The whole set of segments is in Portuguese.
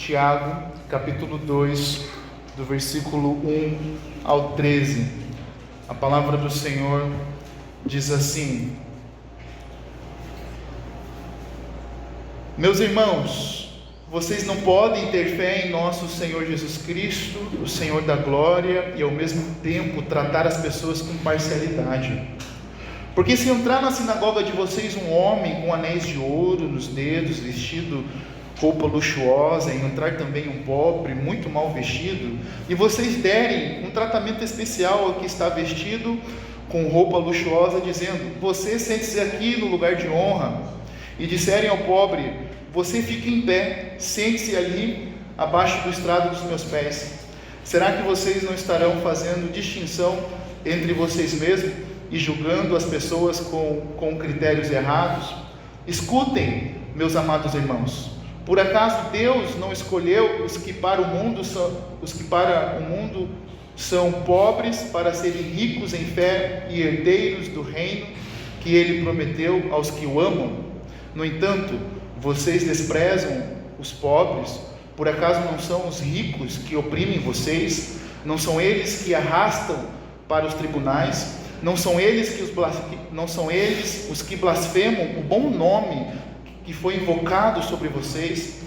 Tiago, capítulo 2, do versículo 1 ao 13. A palavra do Senhor diz assim: Meus irmãos, vocês não podem ter fé em nosso Senhor Jesus Cristo, o Senhor da glória, e ao mesmo tempo tratar as pessoas com parcialidade. Porque se entrar na sinagoga de vocês um homem com anéis de ouro nos dedos, vestido roupa luxuosa, e entrar também um pobre, muito mal vestido, e vocês derem um tratamento especial ao que está vestido com roupa luxuosa, dizendo: você sente-se aqui no lugar de honra, e disserem ao pobre: você fica em pé, sente-se ali abaixo do estrado dos meus pés, será que vocês não estarão fazendo distinção entre vocês mesmos e julgando as pessoas com critérios errados? Escutem, meus amados irmãos, por acaso Deus não escolheu os que para o mundo são pobres, para serem ricos em fé e herdeiros do reino que Ele prometeu aos que o amam? No entanto, vocês desprezam os pobres. Por acaso não são os ricos que oprimem vocês? Não são eles que arrastam para os tribunais? Não são eles os que blasfemam o bom nome que foi invocado sobre vocês?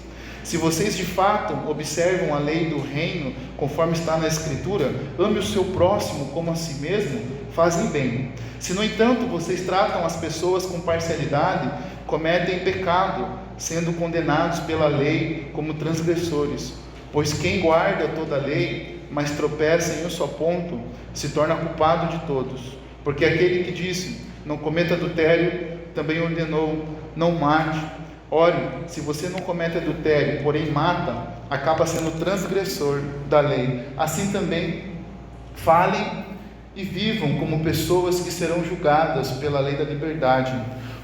Se vocês de fato observam a lei do reino, conforme está na Escritura, ame o seu próximo como a si mesmo, fazem bem. Se no entanto vocês tratam as pessoas com parcialidade, cometem pecado, sendo condenados pela lei como transgressores. Pois quem guarda toda a lei, mas tropeça em um só ponto, se torna culpado de todos. Porque aquele que disse: não cometa adultério, também ordenou: não mate. Ore, se você não comete adultério, porém mata, acaba sendo transgressor da lei. Assim também falem e vivam como pessoas que serão julgadas pela lei da liberdade,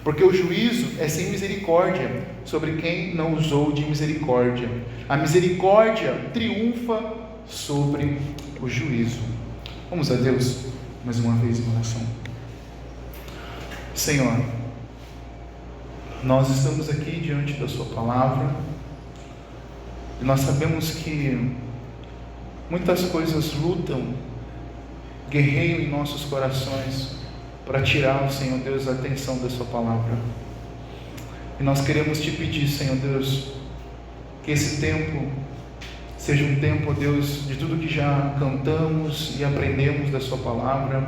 porque o juízo é sem misericórdia sobre quem não usou de misericórdia. A misericórdia triunfa sobre o juízo. Vamos a Deus mais uma vez em oração. Senhor, nós estamos aqui diante da sua palavra e nós sabemos que muitas coisas lutam, guerreiam em nossos corações para tirar, Senhor Deus, a atenção da sua palavra. E nós queremos te pedir, Senhor Deus, que esse tempo seja um tempo, Deus, de tudo que já cantamos e aprendemos da sua palavra.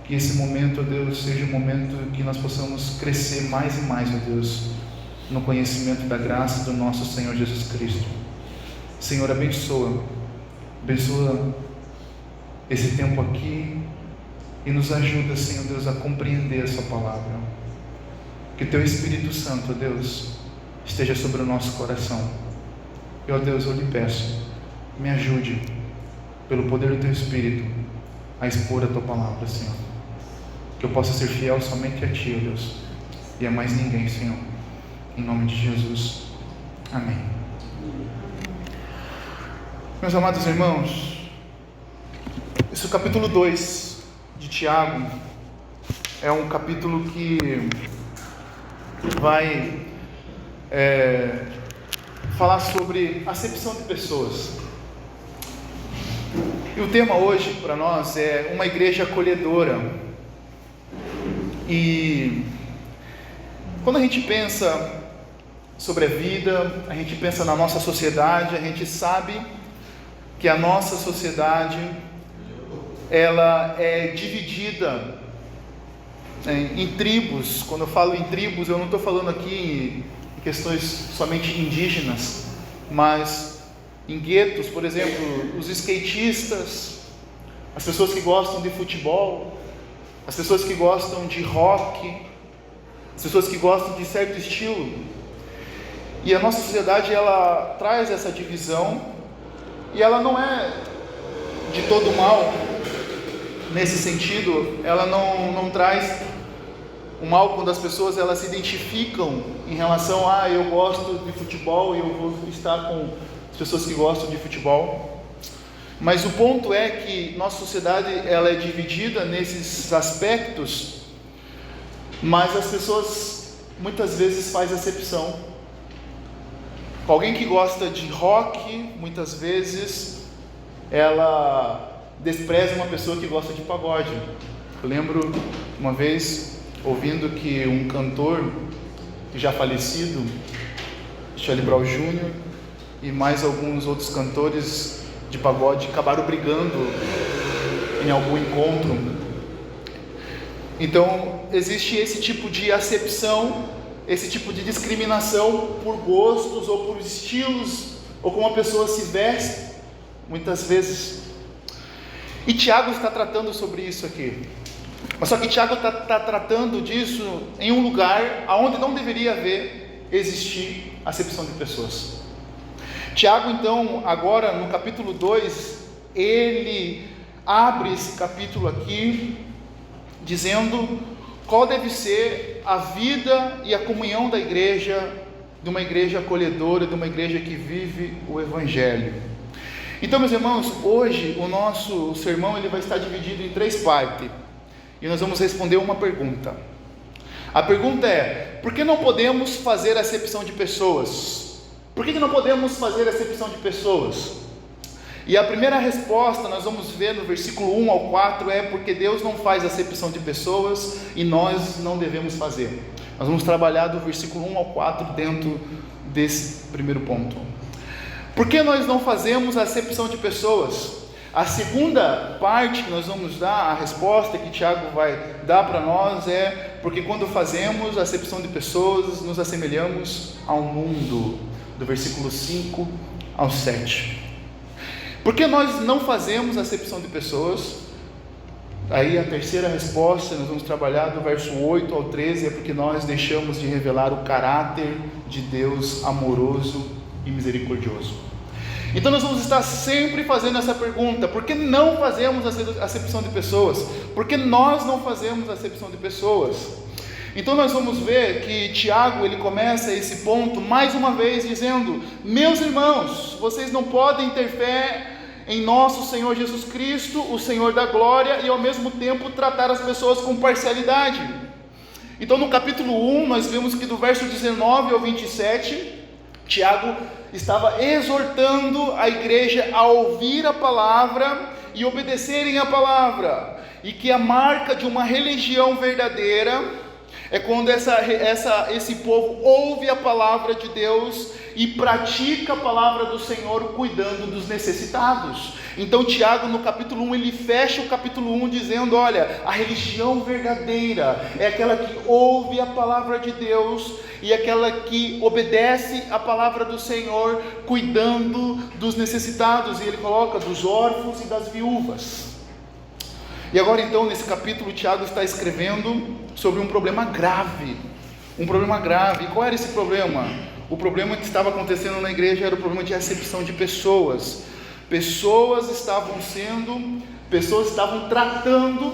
Que esse momento, Deus, seja um momento que nós possamos crescer mais e mais, Deus, no conhecimento da graça do nosso Senhor Jesus Cristo. Senhor, abençoa esse tempo aqui e nos ajuda, Senhor Deus, a compreender a sua palavra. Que teu Espírito Santo, Deus, esteja sobre o nosso coração. E, ó Deus, eu lhe peço, me ajude, pelo poder do teu Espírito, a expor a tua palavra, Senhor. Que eu possa ser fiel somente a ti, ó Deus, e a mais ninguém, Senhor. Em nome de Jesus. Amém. Meus amados irmãos, esse é o capítulo 2 de Tiago. É um capítulo que vai falar sobre acepção de pessoas. E o tema hoje para nós é uma igreja acolhedora. E quando a gente pensa sobre a vida, a gente pensa na nossa sociedade, a gente sabe que a nossa sociedade ela é dividida em tribos. Quando eu falo em tribos, eu não estou falando aqui em questões somente indígenas, mas em guetos, por exemplo, os skatistas, as pessoas que gostam de futebol, as pessoas que gostam de rock, as pessoas que gostam de certo estilo. E a nossa sociedade, ela traz essa divisão, e ela não é de todo mal nesse sentido. Ela não traz o mal quando as pessoas elas se identificam em relação a eu gosto de futebol e eu vou estar com as pessoas que gostam de futebol. Mas o ponto é que nossa sociedade ela é dividida nesses aspectos, mas as pessoas muitas vezes fazem acepção. Alguém que gosta de rock, muitas vezes, ela despreza uma pessoa que gosta de pagode. Eu lembro uma vez, ouvindo que um cantor, já falecido, Charlie Brown Jr., e mais alguns outros cantores de pagode acabaram brigando em algum encontro. Então, existe esse tipo de acepção, esse tipo de discriminação por gostos ou por estilos, ou como a pessoa se veste, muitas vezes. E Tiago está tratando sobre isso aqui. Mas só que Tiago está tratando disso em um lugar onde não deveria existir acepção de pessoas. Tiago, então, agora no capítulo 2, ele abre esse capítulo aqui, dizendo qual deve ser a vida e a comunhão da igreja, de uma igreja acolhedora, de uma igreja que vive o Evangelho. Então, meus irmãos, hoje o nosso sermão ele vai estar dividido em 3 partes, e nós vamos responder uma pergunta. A pergunta é: por que não podemos fazer acepção de pessoas? Por que não podemos fazer acepção de pessoas? E a primeira resposta nós vamos ver no versículo 1 ao 4 é porque Deus não faz acepção de pessoas e nós não devemos fazer. Nós vamos trabalhar do versículo 1 ao 4 dentro desse primeiro ponto. Por que nós não fazemos acepção de pessoas? A segunda parte que nós vamos dar, a resposta que Tiago vai dar para nós é porque quando fazemos acepção de pessoas, nos assemelhamos ao mundo, do versículo 5 ao 7. Por que nós não fazemos acepção de pessoas? Aí a terceira resposta, nós vamos trabalhar do verso 8 ao 13, é porque nós deixamos de revelar o caráter de Deus amoroso e misericordioso. Então nós vamos estar sempre fazendo essa pergunta: por que não fazemos acepção de pessoas? Por que nós não fazemos acepção de pessoas? Então nós vamos ver que Tiago ele começa esse ponto mais uma vez dizendo: meus irmãos, vocês não podem ter fé em nosso Senhor Jesus Cristo, o Senhor da glória, e ao mesmo tempo tratar as pessoas com parcialidade. Então no capítulo 1 nós vemos que do verso 19 ao 27, Tiago estava exortando a igreja a ouvir a palavra e obedecerem a palavra, e que a marca de uma religião verdadeira é quando esse povo ouve a palavra de Deus e pratica a palavra do Senhor cuidando dos necessitados. Então Tiago no capítulo 1, ele fecha o capítulo 1 dizendo: olha, a religião verdadeira é aquela que ouve a palavra de Deus e aquela que obedece a palavra do Senhor cuidando dos necessitados, e ele coloca dos órfãos e das viúvas. E agora então nesse capítulo Tiago está escrevendo sobre um problema grave. E qual era esse problema? O problema que estava acontecendo na igreja era o problema de acepção de pessoas. Pessoas estavam tratando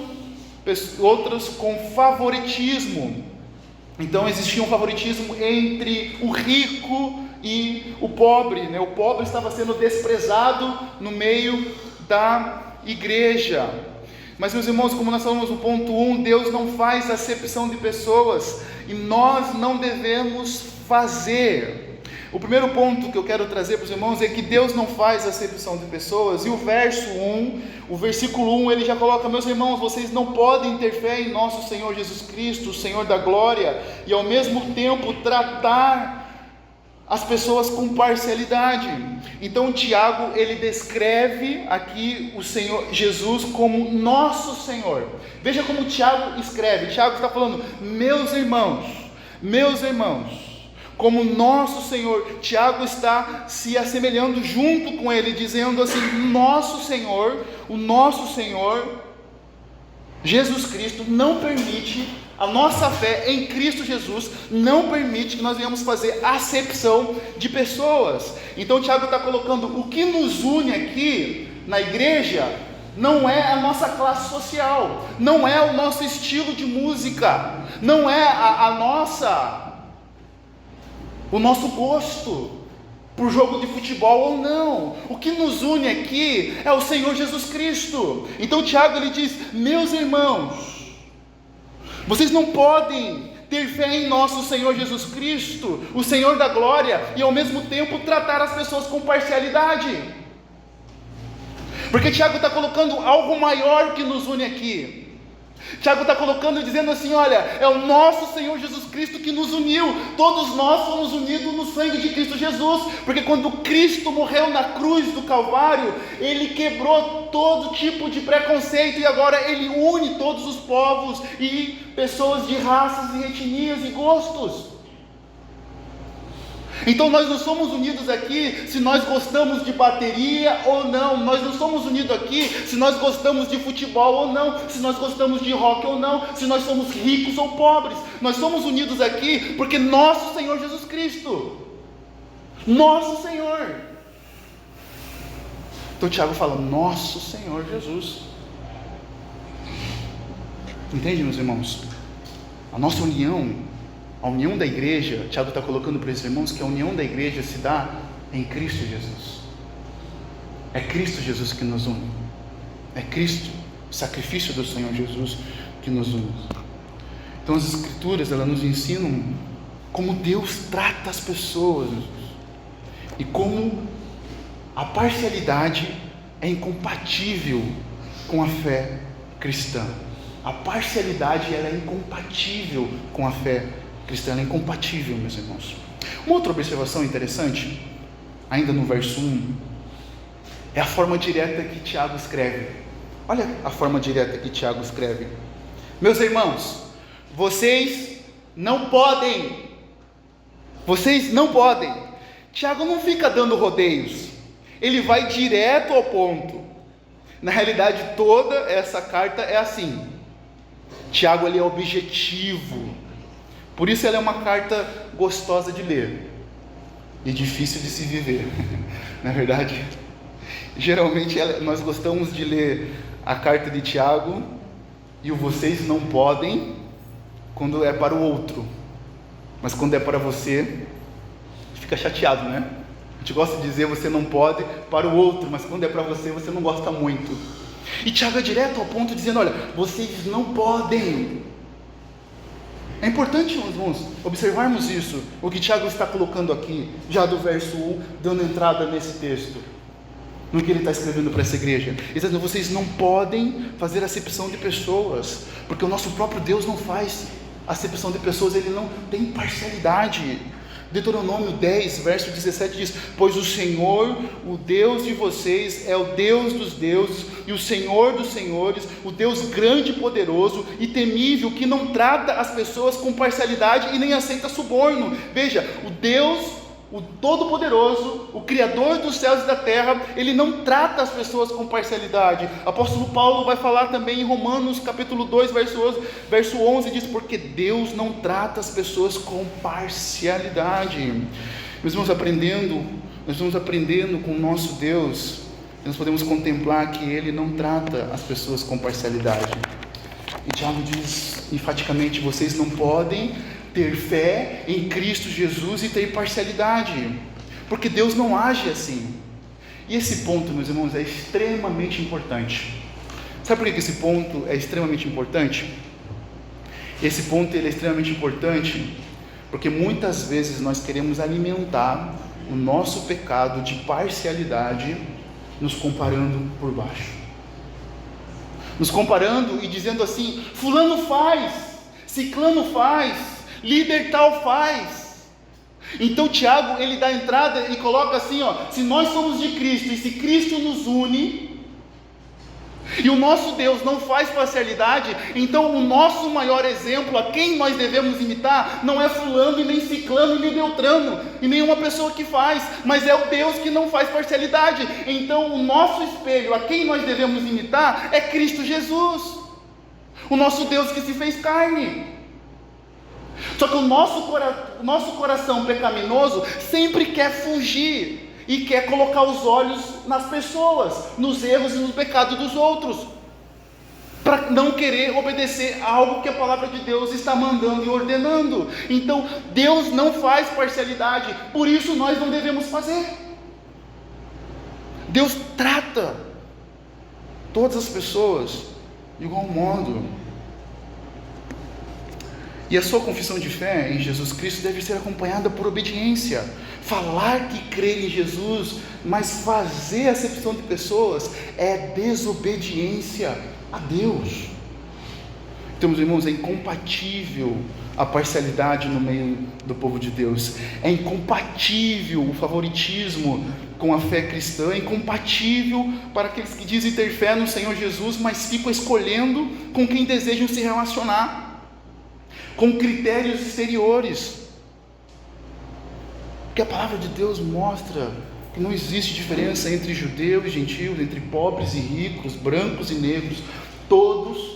outras com favoritismo. Então existia um favoritismo entre o rico e o pobre, né? O pobre estava sendo desprezado no meio da igreja. Mas, meus irmãos, como nós falamos no ponto 1, Deus não faz acepção de pessoas, e nós não devemos fazer. O primeiro ponto que eu quero trazer para os irmãos é que Deus não faz acepção de pessoas, e o versículo 1, ele já coloca: meus irmãos, vocês não podem ter fé em nosso Senhor Jesus Cristo, o Senhor da glória, e ao mesmo tempo tratar as pessoas com parcialidade. Então Tiago ele descreve aqui o Senhor Jesus como nosso Senhor. Veja como Tiago escreve. Tiago está falando: meus irmãos, como nosso Senhor. Tiago está se assemelhando junto com ele, dizendo assim: nosso Senhor, o nosso Senhor Jesus Cristo não permite, a nossa fé em Cristo Jesus não permite que nós venhamos fazer acepção de pessoas. Então Tiago está colocando: o que nos une aqui na igreja não é a nossa classe social, não é o nosso estilo de música, não é o nosso gosto por jogo de futebol ou não. O que nos une aqui é o Senhor Jesus Cristo. Então Tiago ele diz: meus irmãos, vocês não podem ter fé em nosso Senhor Jesus Cristo, o Senhor da glória, e ao mesmo tempo tratar as pessoas com parcialidade. Porque Tiago está colocando algo maior que nos une aqui. Tiago está colocando e dizendo assim: olha, é o nosso Senhor Jesus Cristo que nos uniu. Todos nós fomos unidos no sangue de Cristo Jesus, porque quando Cristo morreu na cruz do Calvário, Ele quebrou todo tipo de preconceito, e agora Ele une todos os povos e pessoas de raças e etnias e gostos. Então nós não somos unidos aqui se nós gostamos de bateria ou não, nós não somos unidos aqui se nós gostamos de futebol ou não, se nós gostamos de rock ou não, se nós somos ricos ou pobres. Nós somos unidos aqui porque nosso Senhor Jesus Cristo, nosso Senhor. Então Tiago fala, nosso Senhor Jesus. Entende, meus irmãos? A nossa união, a união da igreja, Tiago está colocando para esses irmãos que a união da igreja se dá em Cristo Jesus. É Cristo Jesus que nos une. É Cristo, o sacrifício do Senhor Jesus que nos une. Então as Escrituras, elas nos ensinam como Deus trata as pessoas e como a parcialidade é incompatível com a fé cristã. A parcialidade, ela é incompatível com a fé cristã, ela é incompatível, meus irmãos. Uma outra observação interessante, ainda no verso 1, é a forma direta que Tiago escreve. Olha a forma direta que Tiago escreve: meus irmãos, vocês não podem. Tiago não fica dando rodeios, ele vai direto ao ponto. Na realidade, toda essa carta é assim. Tiago, ele é objetivo. Por isso ela é uma carta gostosa de ler e difícil de se viver. Na verdade, geralmente nós gostamos de ler a carta de Tiago e o vocês não podem quando é para o outro, mas quando é para você, fica chateado, né? A gente gosta de dizer você não pode para o outro, mas quando é para você, você não gosta muito. E Tiago é direto ao ponto, dizendo: olha, vocês não podem. É importante, irmãos, observarmos isso, o que Tiago está colocando aqui, já do verso 1, dando entrada nesse texto, no que ele está escrevendo para essa igreja. Ele está dizendo: vocês não podem fazer acepção de pessoas, porque o nosso próprio Deus não faz acepção de pessoas, Ele não tem parcialidade. Deuteronômio 10, verso 17 diz: pois o Senhor, o Deus de vocês, é o Deus dos deuses e o Senhor dos senhores, o Deus grande e poderoso e temível, que não trata as pessoas com parcialidade e nem aceita suborno. Veja, o Deus, o Todo-Poderoso, o Criador dos céus e da terra, Ele não trata as pessoas com parcialidade. Apóstolo Paulo vai falar também em Romanos capítulo 2, verso 11, diz: porque Deus não trata as pessoas com parcialidade. Nós vamos aprendendo com o nosso Deus, nós podemos contemplar que Ele não trata as pessoas com parcialidade. E Tiago diz enfaticamente: vocês não podem ter fé em Cristo Jesus e ter parcialidade, porque Deus não age assim. E esse ponto, meus irmãos, é extremamente importante. Sabe por que esse ponto é extremamente importante? Esse ponto ele é extremamente importante porque muitas vezes nós queremos alimentar o nosso pecado de parcialidade, nos comparando por baixo, nos comparando e dizendo assim: fulano faz, ciclano faz, líder tal faz. Então Tiago, ele dá entrada e coloca assim, se nós somos de Cristo e se Cristo nos une, e o nosso Deus não faz parcialidade, então o nosso maior exemplo, a quem nós devemos imitar, não é fulano e nem ciclano e nem beltrano, e nenhuma pessoa que faz, mas é o Deus que não faz parcialidade. Então o nosso espelho, a quem nós devemos imitar, é Cristo Jesus, o nosso Deus que se fez carne. Só que o nosso coração pecaminoso sempre quer fugir e quer colocar os olhos nas pessoas, nos erros e nos pecados dos outros, para não querer obedecer a algo que a palavra de Deus está mandando e ordenando. Então Deus não faz parcialidade, por isso nós não devemos fazer. Deus trata todas as pessoas de igual modo. E a sua confissão de fé em Jesus Cristo deve ser acompanhada por obediência. Falar que crê em Jesus, mas fazer acepção de pessoas é desobediência a Deus. Então, meus irmãos, é incompatível a parcialidade no meio do povo de Deus. É incompatível o favoritismo com a fé cristã. É incompatível para aqueles que dizem ter fé no Senhor Jesus, mas ficam escolhendo com quem desejam se relacionar, com critérios exteriores. Porque a palavra de Deus mostra que não existe diferença entre judeus e gentios, entre pobres e ricos, brancos e negros. Todos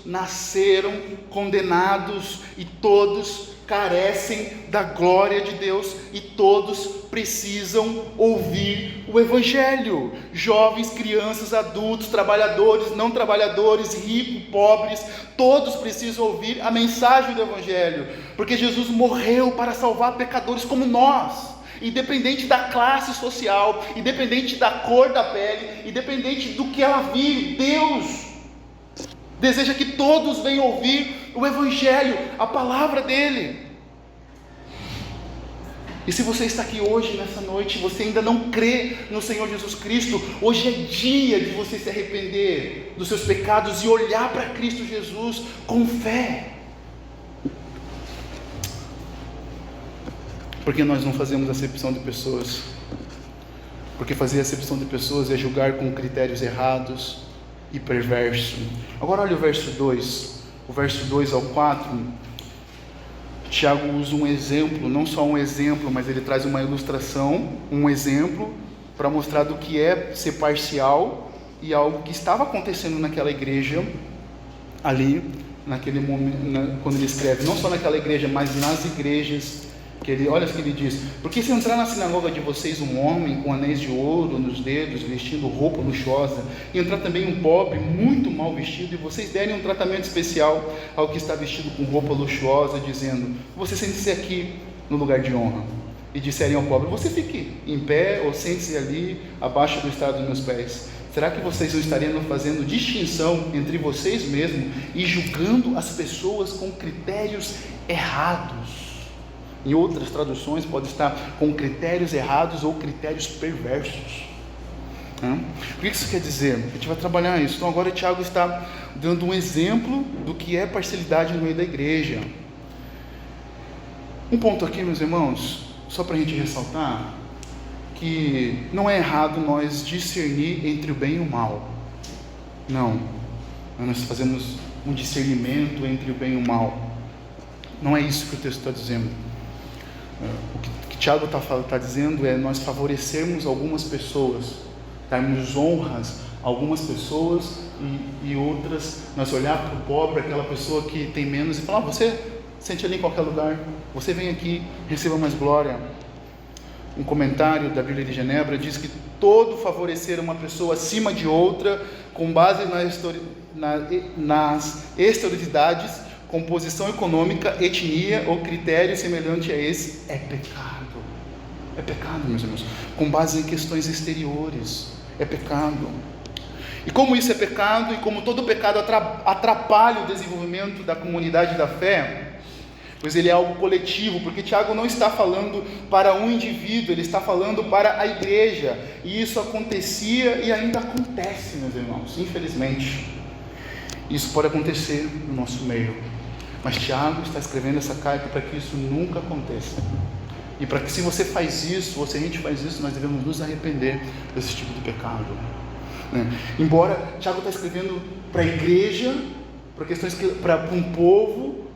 nasceram condenados e todos carecem da glória de Deus e todos precisam ouvir o Evangelho. Jovens, crianças, adultos, trabalhadores, não trabalhadores, ricos, pobres, todos precisam ouvir a mensagem do Evangelho, porque Jesus morreu para salvar pecadores como nós, independente da classe social, independente da cor da pele, independente do que ela vive. Deus deseja que todos venham ouvir o Evangelho, a palavra dele. E se você está aqui hoje, nessa noite, você ainda não crê no Senhor Jesus Cristo, hoje é dia de você se arrepender dos seus pecados e olhar para Cristo Jesus com fé. Porque nós não fazemos acepção de pessoas? Porque fazer acepção de pessoas é julgar com critérios errados e perverso. Agora olha o verso 2, o verso 2 ao 4, Tiago usa um exemplo, não só um exemplo, mas ele traz uma ilustração, um exemplo, para mostrar do que é ser parcial e algo que estava acontecendo naquela igreja, ali, naquele momento, quando ele escreve, não só naquela igreja, mas nas igrejas, olha o que ele diz: porque se entrar na sinagoga de vocês um homem com anéis de ouro nos dedos, vestindo roupa luxuosa, e entrar também um pobre muito mal vestido, e vocês derem um tratamento especial ao que está vestido com roupa luxuosa, dizendo: você sente-se aqui no lugar de honra, e disserem ao pobre: você fique em pé, ou sente-se ali abaixo do estrado dos meus pés, será que vocês não estariam fazendo distinção entre vocês mesmos e julgando as pessoas com critérios errados? Em outras traduções pode estar com critérios errados ou critérios perversos. O que isso quer dizer? A gente vai trabalhar isso. Então agora o Tiago está dando um exemplo do que é parcialidade no meio da igreja. Um ponto aqui, meus irmãos, só para a gente ressaltar, que não é errado nós discernir entre o bem e o mal. Não, nós fazemos um discernimento entre o bem e o mal. Não é isso que o texto está dizendo. O que Tiago está dizendo é nós favorecermos algumas pessoas, darmos honras a algumas pessoas e outras, nós olhar para o pobre, aquela pessoa que tem menos, e falar: você sente ali em qualquer lugar, você vem aqui, receba mais glória. Um comentário da Bíblia de Genebra diz que todo favorecer uma pessoa acima de outra, com base nas exterioridades, composição econômica, etnia ou critério semelhante a esse, é pecado. É pecado, meus irmãos. Com base em questões exteriores, é pecado. E como isso é pecado, e como todo pecado atrapalha o desenvolvimento da comunidade da fé, pois ele é algo coletivo, porque Tiago não está falando para um indivíduo, ele está falando para a igreja, e isso acontecia e ainda acontece, meus irmãos, infelizmente. Isso pode acontecer no nosso meio, mas Tiago está escrevendo essa carta para que isso nunca aconteça, e para que, se você faz isso, ou se a gente faz isso, nós devemos nos arrepender desse tipo de pecado, Embora Tiago está escrevendo para a igreja, para questões para um povo,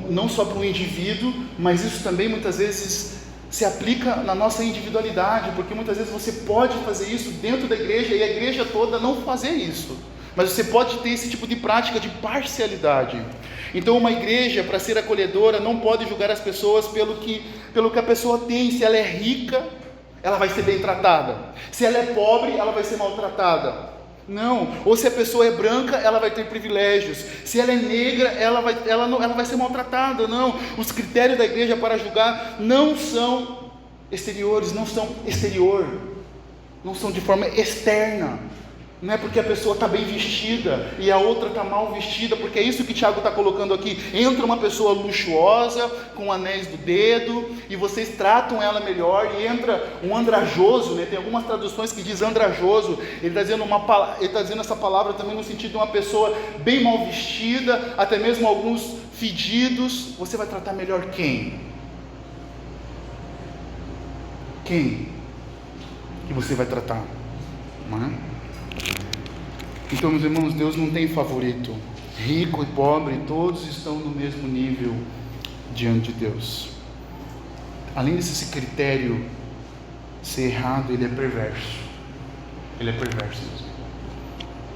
não só para um indivíduo, mas isso também muitas vezes se aplica na nossa individualidade, porque muitas vezes você pode fazer isso dentro da igreja e a igreja toda não fazer isso, mas você pode ter esse tipo de prática de parcialidade. Então uma igreja, para ser acolhedora, não pode julgar as pessoas pelo que a pessoa tem. Se ela é rica, ela vai ser bem tratada; se ela é pobre, ela vai ser maltratada. Não. Ou se a pessoa é branca, ela vai ter privilégios; se ela é negra, ela vai ser maltratada. Não. Os critérios da igreja para julgar não são exteriores, não são de forma externa, Não é porque a pessoa está bem vestida e a outra está mal vestida, porque é isso que Tiago está colocando aqui. Entra uma pessoa luxuosa, com anéis do dedo, e vocês tratam ela melhor, e entra um andrajoso, né? Tem algumas traduções que diz andrajoso. Ele está dizendo essa palavra também no sentido de uma pessoa bem mal vestida, até mesmo alguns fedidos. Você vai tratar melhor quem? Quem que você vai tratar? Não é? Então, meus irmãos, Deus não tem favorito. Rico e pobre, todos estão no mesmo nível diante de Deus. Além desse critério ser errado, ele é perverso. Ele é perverso mesmo.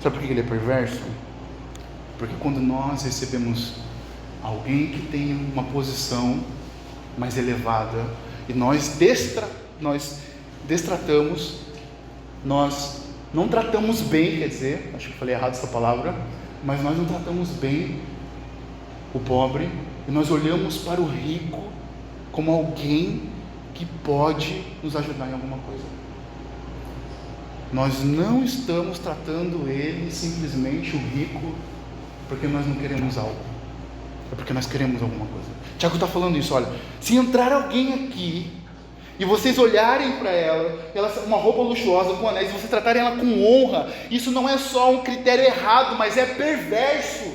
Sabe por que ele é perverso? Porque quando nós recebemos alguém que tem uma posição mais elevada e nós destratamos, nós não tratamos bem, quer dizer, acho que falei errado essa palavra, mas nós não tratamos bem o pobre, e nós olhamos para o rico como alguém que pode nos ajudar em alguma coisa. Nós não estamos tratando ele, simplesmente o rico, porque nós não queremos algo, é porque nós queremos alguma coisa. Tiago está falando isso, olha, se entrar alguém aqui, e vocês olharem para ela uma roupa luxuosa com anéis, e vocês tratarem ela com honra, isso não é só um critério errado, mas é perverso.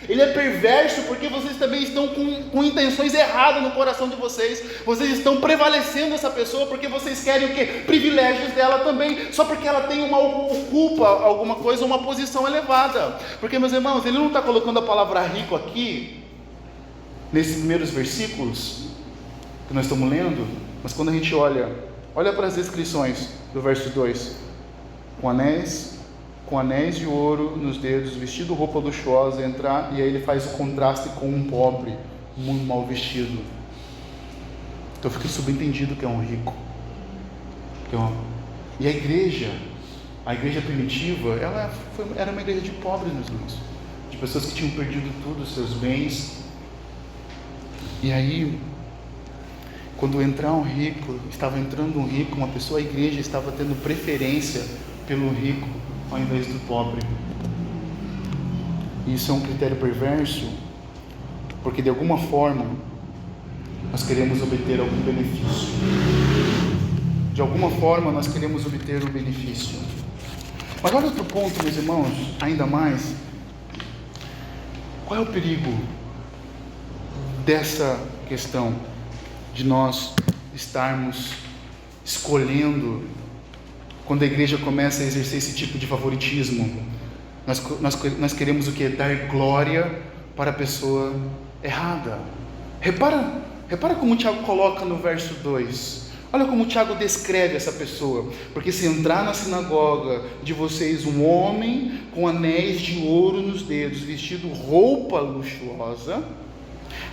Ele é perverso porque vocês também estão com intenções erradas no coração de vocês. Vocês estão prevalecendo essa pessoa porque vocês querem o quê? Privilégios dela também, só porque ela tem ocupa alguma coisa, uma posição elevada. Porque, meus irmãos, ele não está colocando a palavra rico aqui, nesses primeiros versículos que nós estamos lendo, mas quando a gente olha para as descrições do verso 2, com anéis de ouro nos dedos, vestido roupa luxuosa, entrar, e aí ele faz o contraste com um pobre, muito mal vestido. Então fica subentendido que é um rico. E a igreja primitiva, era uma igreja de pobres, meus irmãos, de pessoas que tinham perdido tudo, os seus bens. E aí, quando estava entrando um rico, uma pessoa, a igreja estava tendo preferência pelo rico ao invés do pobre. E isso é um critério perverso, porque de alguma forma nós queremos obter algum benefício. De alguma forma nós queremos obter um benefício. Mas olha outro ponto, meus irmãos, ainda mais. Qual é o perigo dessa questão de nós estarmos escolhendo, quando a igreja começa a exercer esse tipo de favoritismo, nós queremos o que? Dar glória para a pessoa errada. Repara como o Tiago coloca no verso 2. Olha como o Tiago descreve essa pessoa. Porque se entrar na sinagoga de vocês um homem com anéis de ouro nos dedos, vestido roupa luxuosa,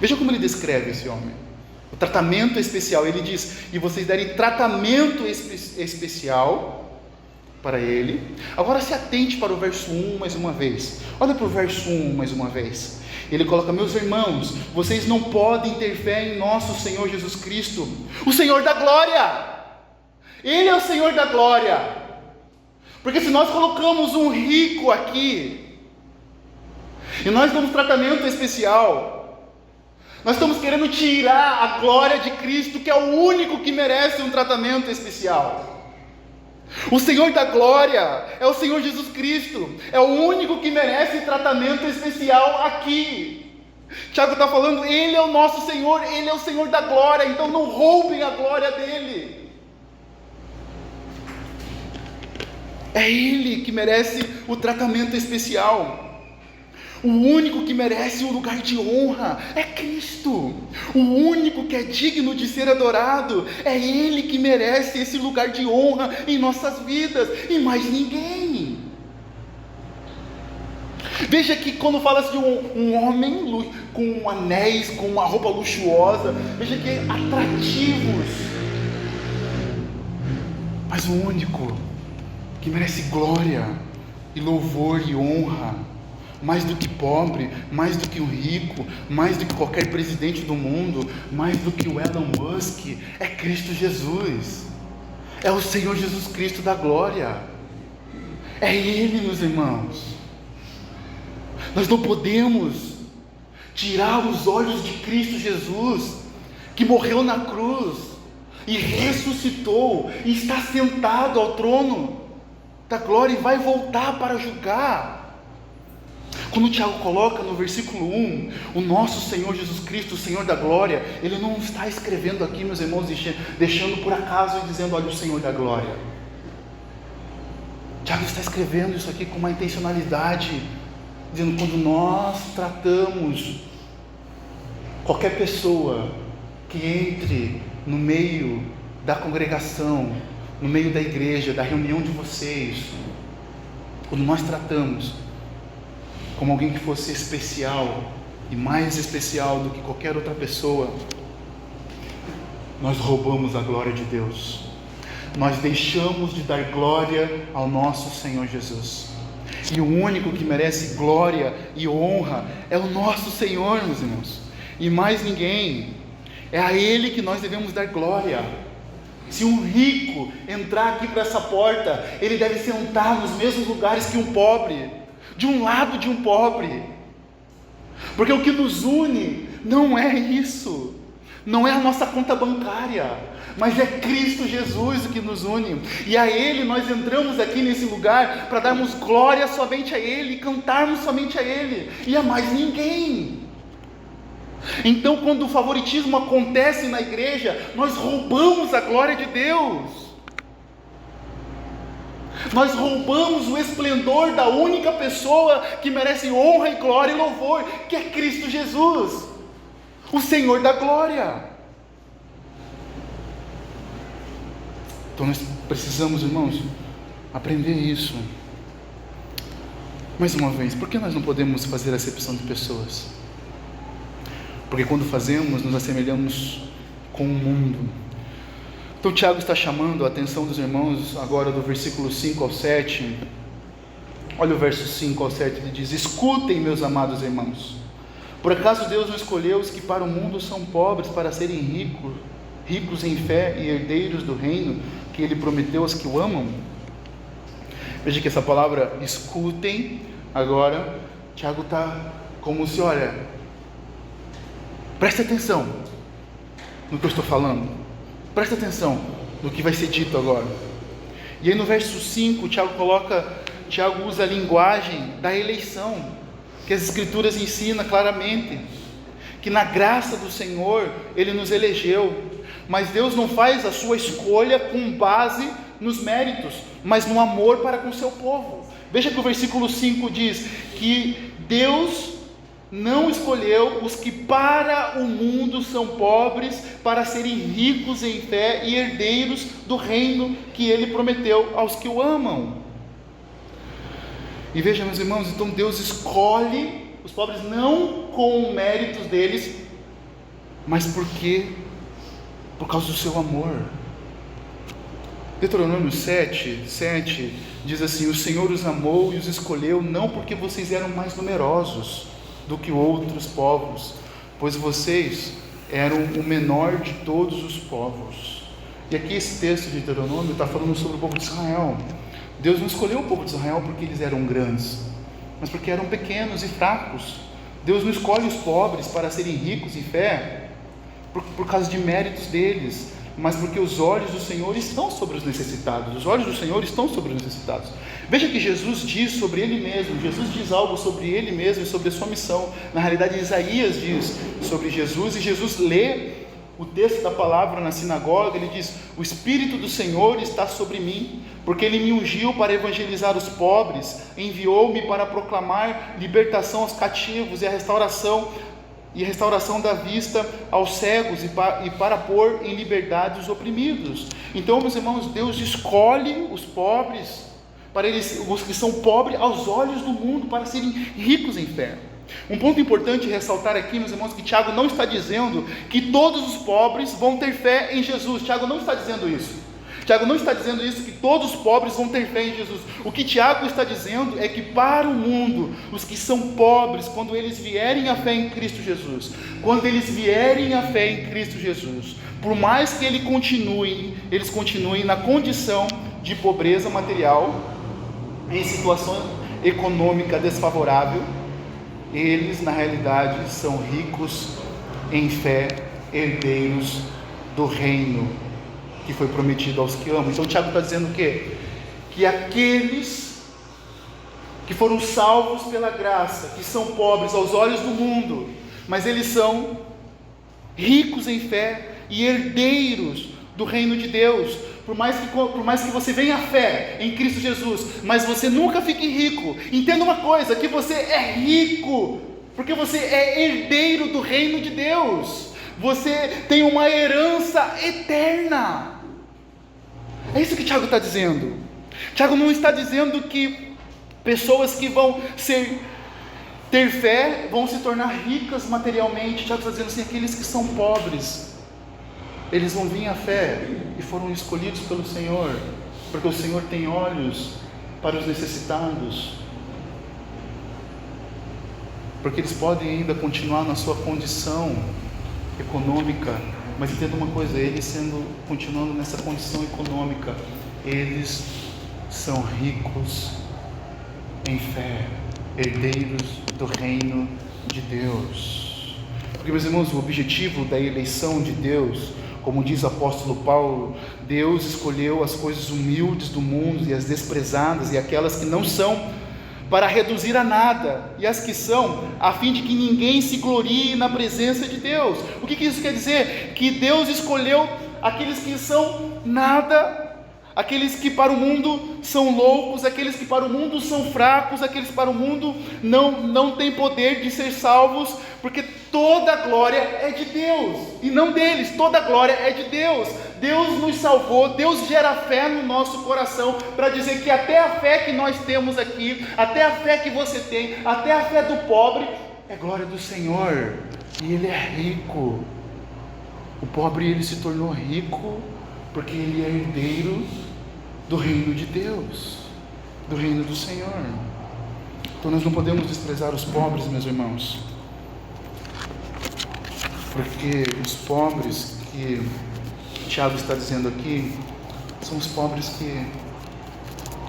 veja como ele descreve esse homem. O tratamento especial, ele diz, e vocês derem tratamento especial para ele. Agora se atente para o verso 1 mais uma vez. Olha para o verso 1 mais uma vez. Ele coloca: meus irmãos, vocês não podem ter fé em nosso Senhor Jesus Cristo, o Senhor da glória. Ele é o Senhor da glória. Porque se nós colocamos um rico aqui, e nós damos tratamento especial, nós estamos querendo tirar a glória de Cristo, que é o único que merece um tratamento especial. O Senhor da glória é o Senhor Jesus Cristo, é o único que merece tratamento especial aqui. Tiago está falando, Ele é o nosso Senhor, Ele é o Senhor da glória, então não roubem a glória dEle. É Ele que merece o tratamento especial. O único que merece um lugar de honra é Cristo. O único que é digno de ser adorado é Ele que merece esse lugar de honra em nossas vidas, e mais ninguém. Veja que quando fala-se de um homem com anéis, com uma roupa luxuosa, veja que é atrativos, mas o único que merece glória e louvor e honra, mais do que pobre, mais do que o rico, mais do que qualquer presidente do mundo, mais do que o Elon Musk, é Cristo Jesus. É o Senhor Jesus Cristo da glória. É Ele, meus irmãos. Nós não podemos tirar os olhos de Cristo Jesus, que morreu na cruz e ressuscitou e está sentado ao trono da glória e vai voltar para julgar. Quando o Tiago coloca no versículo 1, o nosso Senhor Jesus Cristo, o Senhor da glória, ele não está escrevendo aqui, meus irmãos, deixando por acaso e dizendo, olha o Senhor da glória. Tiago está escrevendo isso aqui com uma intencionalidade, dizendo, quando nós tratamos qualquer pessoa que entre no meio da congregação, no meio da igreja, da reunião de vocês, quando nós tratamos como alguém que fosse especial e mais especial do que qualquer outra pessoa, nós roubamos a glória de Deus. Nós deixamos de dar glória ao nosso Senhor Jesus. E o único que merece glória e honra é o nosso Senhor, meus irmãos, e mais ninguém. É a Ele que nós devemos dar glória. Se um rico entrar aqui para essa porta, ele deve sentar nos mesmos lugares que um pobre, de um lado de um pobre, porque o que nos une não é isso, não é a nossa conta bancária, mas é Cristo Jesus o que nos une, e a Ele nós entramos aqui nesse lugar para darmos glória somente a Ele, cantarmos somente a Ele, e a mais ninguém. Então, quando o favoritismo acontece na igreja, nós roubamos a glória de Deus, nós roubamos o esplendor da única pessoa que merece honra e glória e louvor, que é Cristo Jesus, o Senhor da glória. Então nós precisamos, irmãos, aprender isso. Mais uma vez, por que nós não podemos fazer acepção de pessoas? Porque quando fazemos, nos assemelhamos com o mundo. Então Tiago está chamando a atenção dos irmãos agora do versículo 5 ao 7. Olha o verso 5 ao 7, ele diz: escutem, meus amados irmãos, por acaso Deus não escolheu os que para o mundo são pobres para serem ricos em fé e herdeiros do reino que Ele prometeu aos que o amam? Veja que essa palavra escutem, agora Tiago está como se, olha, preste atenção no que eu estou falando. Presta atenção no que vai ser dito agora. E aí no verso 5, Tiago usa a linguagem da eleição, que as Escrituras ensinam claramente, que na graça do Senhor, Ele nos elegeu, mas Deus não faz a sua escolha com base nos méritos, mas no amor para com o seu povo. Veja que o versículo 5 diz que Deus não escolheu os que para o mundo são pobres, para serem ricos em fé e herdeiros do reino que Ele prometeu aos que o amam. E veja, meus irmãos, então Deus escolhe os pobres não com méritos deles, mas por causa do seu amor. Deuteronômio 7 diz assim: o Senhor os amou e os escolheu não porque vocês eram mais numerosos do que outros povos, pois vocês eram o menor de todos os povos. E aqui esse texto de Deuteronômio está falando sobre o povo de Israel. Deus não escolheu o povo de Israel porque eles eram grandes, mas porque eram pequenos e fracos. Deus não escolhe os pobres para serem ricos em fé por causa de méritos deles, mas porque os olhos do Senhor estão sobre os necessitados. Os olhos do Senhor estão sobre os necessitados. Veja que Jesus diz sobre Ele mesmo, Jesus diz algo sobre Ele mesmo e sobre a sua missão. Na realidade, Isaías diz sobre Jesus, e Jesus lê o texto da palavra na sinagoga. Ele diz: o Espírito do Senhor está sobre mim, porque Ele me ungiu para evangelizar os pobres, enviou-me para proclamar libertação aos cativos e a restauração da vista aos cegos e para pôr em liberdade os oprimidos. Então, meus irmãos, Deus escolhe os pobres, os que são pobres aos olhos do mundo, para serem ricos em fé. Um ponto importante ressaltar aqui, meus irmãos, que Tiago não está dizendo que todos os pobres vão ter fé em Jesus. Tiago não está dizendo isso. Tiago não está dizendo isso, que todos os pobres vão ter fé em Jesus. O que Tiago está dizendo é que para o mundo, os que são pobres, quando eles vierem à fé em Cristo Jesus, por mais que eles continuem na condição de pobreza material, em situação econômica desfavorável, eles na realidade são ricos em fé, herdeiros do reino que foi prometido aos que amam. Então Tiago está dizendo o quê? Que aqueles que foram salvos pela graça, que são pobres aos olhos do mundo, mas eles são ricos em fé e herdeiros do reino de Deus. Por mais que você venha à fé em Cristo Jesus, mas você nunca fique rico, entenda uma coisa, que você é rico, porque você é herdeiro do reino de Deus, você tem uma herança eterna. É isso que Tiago está dizendo. Tiago não está dizendo que pessoas que vão ter fé vão se tornar ricas materialmente. Tiago está dizendo assim, aqueles que são pobres, eles vão vir à fé e foram escolhidos pelo Senhor, porque o Senhor tem olhos para os necessitados, porque eles podem ainda continuar na sua condição econômica, mas entenda uma coisa, eles continuando nessa condição econômica, eles são ricos em fé, herdeiros do reino de Deus. Porque, meus irmãos, o objetivo da eleição de Deus, como diz o apóstolo Paulo, Deus escolheu as coisas humildes do mundo e as desprezadas e aquelas que não são, para reduzir a nada, e as que são, a fim de que ninguém se glorie na presença de Deus. O que isso quer dizer? Que Deus escolheu aqueles que são nada, aqueles que para o mundo são loucos, aqueles que para o mundo são fracos, aqueles que para o mundo não têm poder de ser salvos, porque toda a glória é de Deus, e não deles, toda a glória é de Deus. Deus nos salvou, Deus gera fé no nosso coração, para dizer que até a fé que nós temos aqui, até a fé que você tem, até a fé do pobre, é glória do Senhor, e Ele é rico. O pobre, ele se tornou rico, porque ele é herdeiro do reino de Deus, do reino do Senhor. Então nós não podemos desprezar os pobres, meus irmãos, porque os pobres que Tiago está dizendo aqui, são os pobres que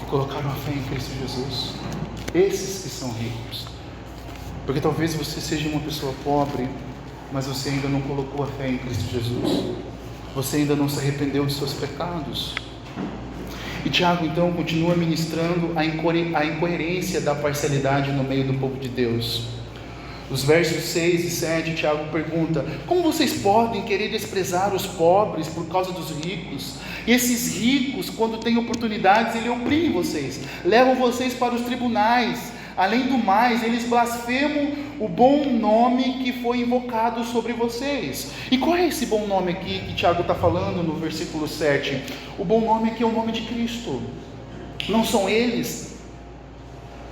colocaram a fé em Cristo Jesus, esses que são ricos. Porque talvez você seja uma pessoa pobre, mas você ainda não colocou a fé em Cristo Jesus, você ainda não se arrependeu de seus pecados. E Tiago então continua ministrando a incoerência da parcialidade no meio do povo de Deus. Os versos 6 e 7, Tiago pergunta: como vocês podem querer desprezar os pobres por causa dos ricos? E esses ricos, quando têm oportunidades, eles oprimem vocês, levam vocês para os tribunais. Além do mais, eles blasfemam o bom nome que foi invocado sobre vocês. E qual é esse bom nome aqui que Tiago está falando no versículo 7? O bom nome aqui é o nome de Cristo. Não são eles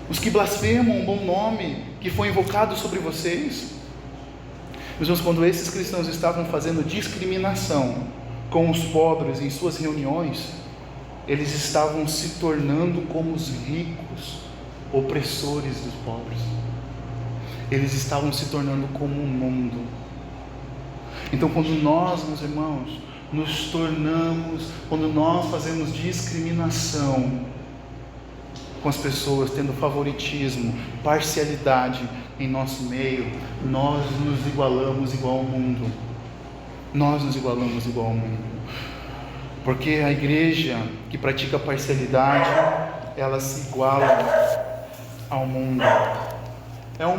os que blasfemam o bom nome que foi invocado sobre vocês? Meus irmãos, quando esses cristãos estavam fazendo discriminação com os pobres em suas reuniões, eles estavam se tornando como os ricos, opressores dos pobres. Eles estavam se tornando como o mundo. Então, quando nós, meus irmãos, quando nós fazemos discriminação com as pessoas, tendo favoritismo, parcialidade em nosso meio, nós nos igualamos igual ao mundo. Nós nos igualamos igual ao mundo. Porque a igreja que pratica parcialidade, ela se iguala ao mundo. É um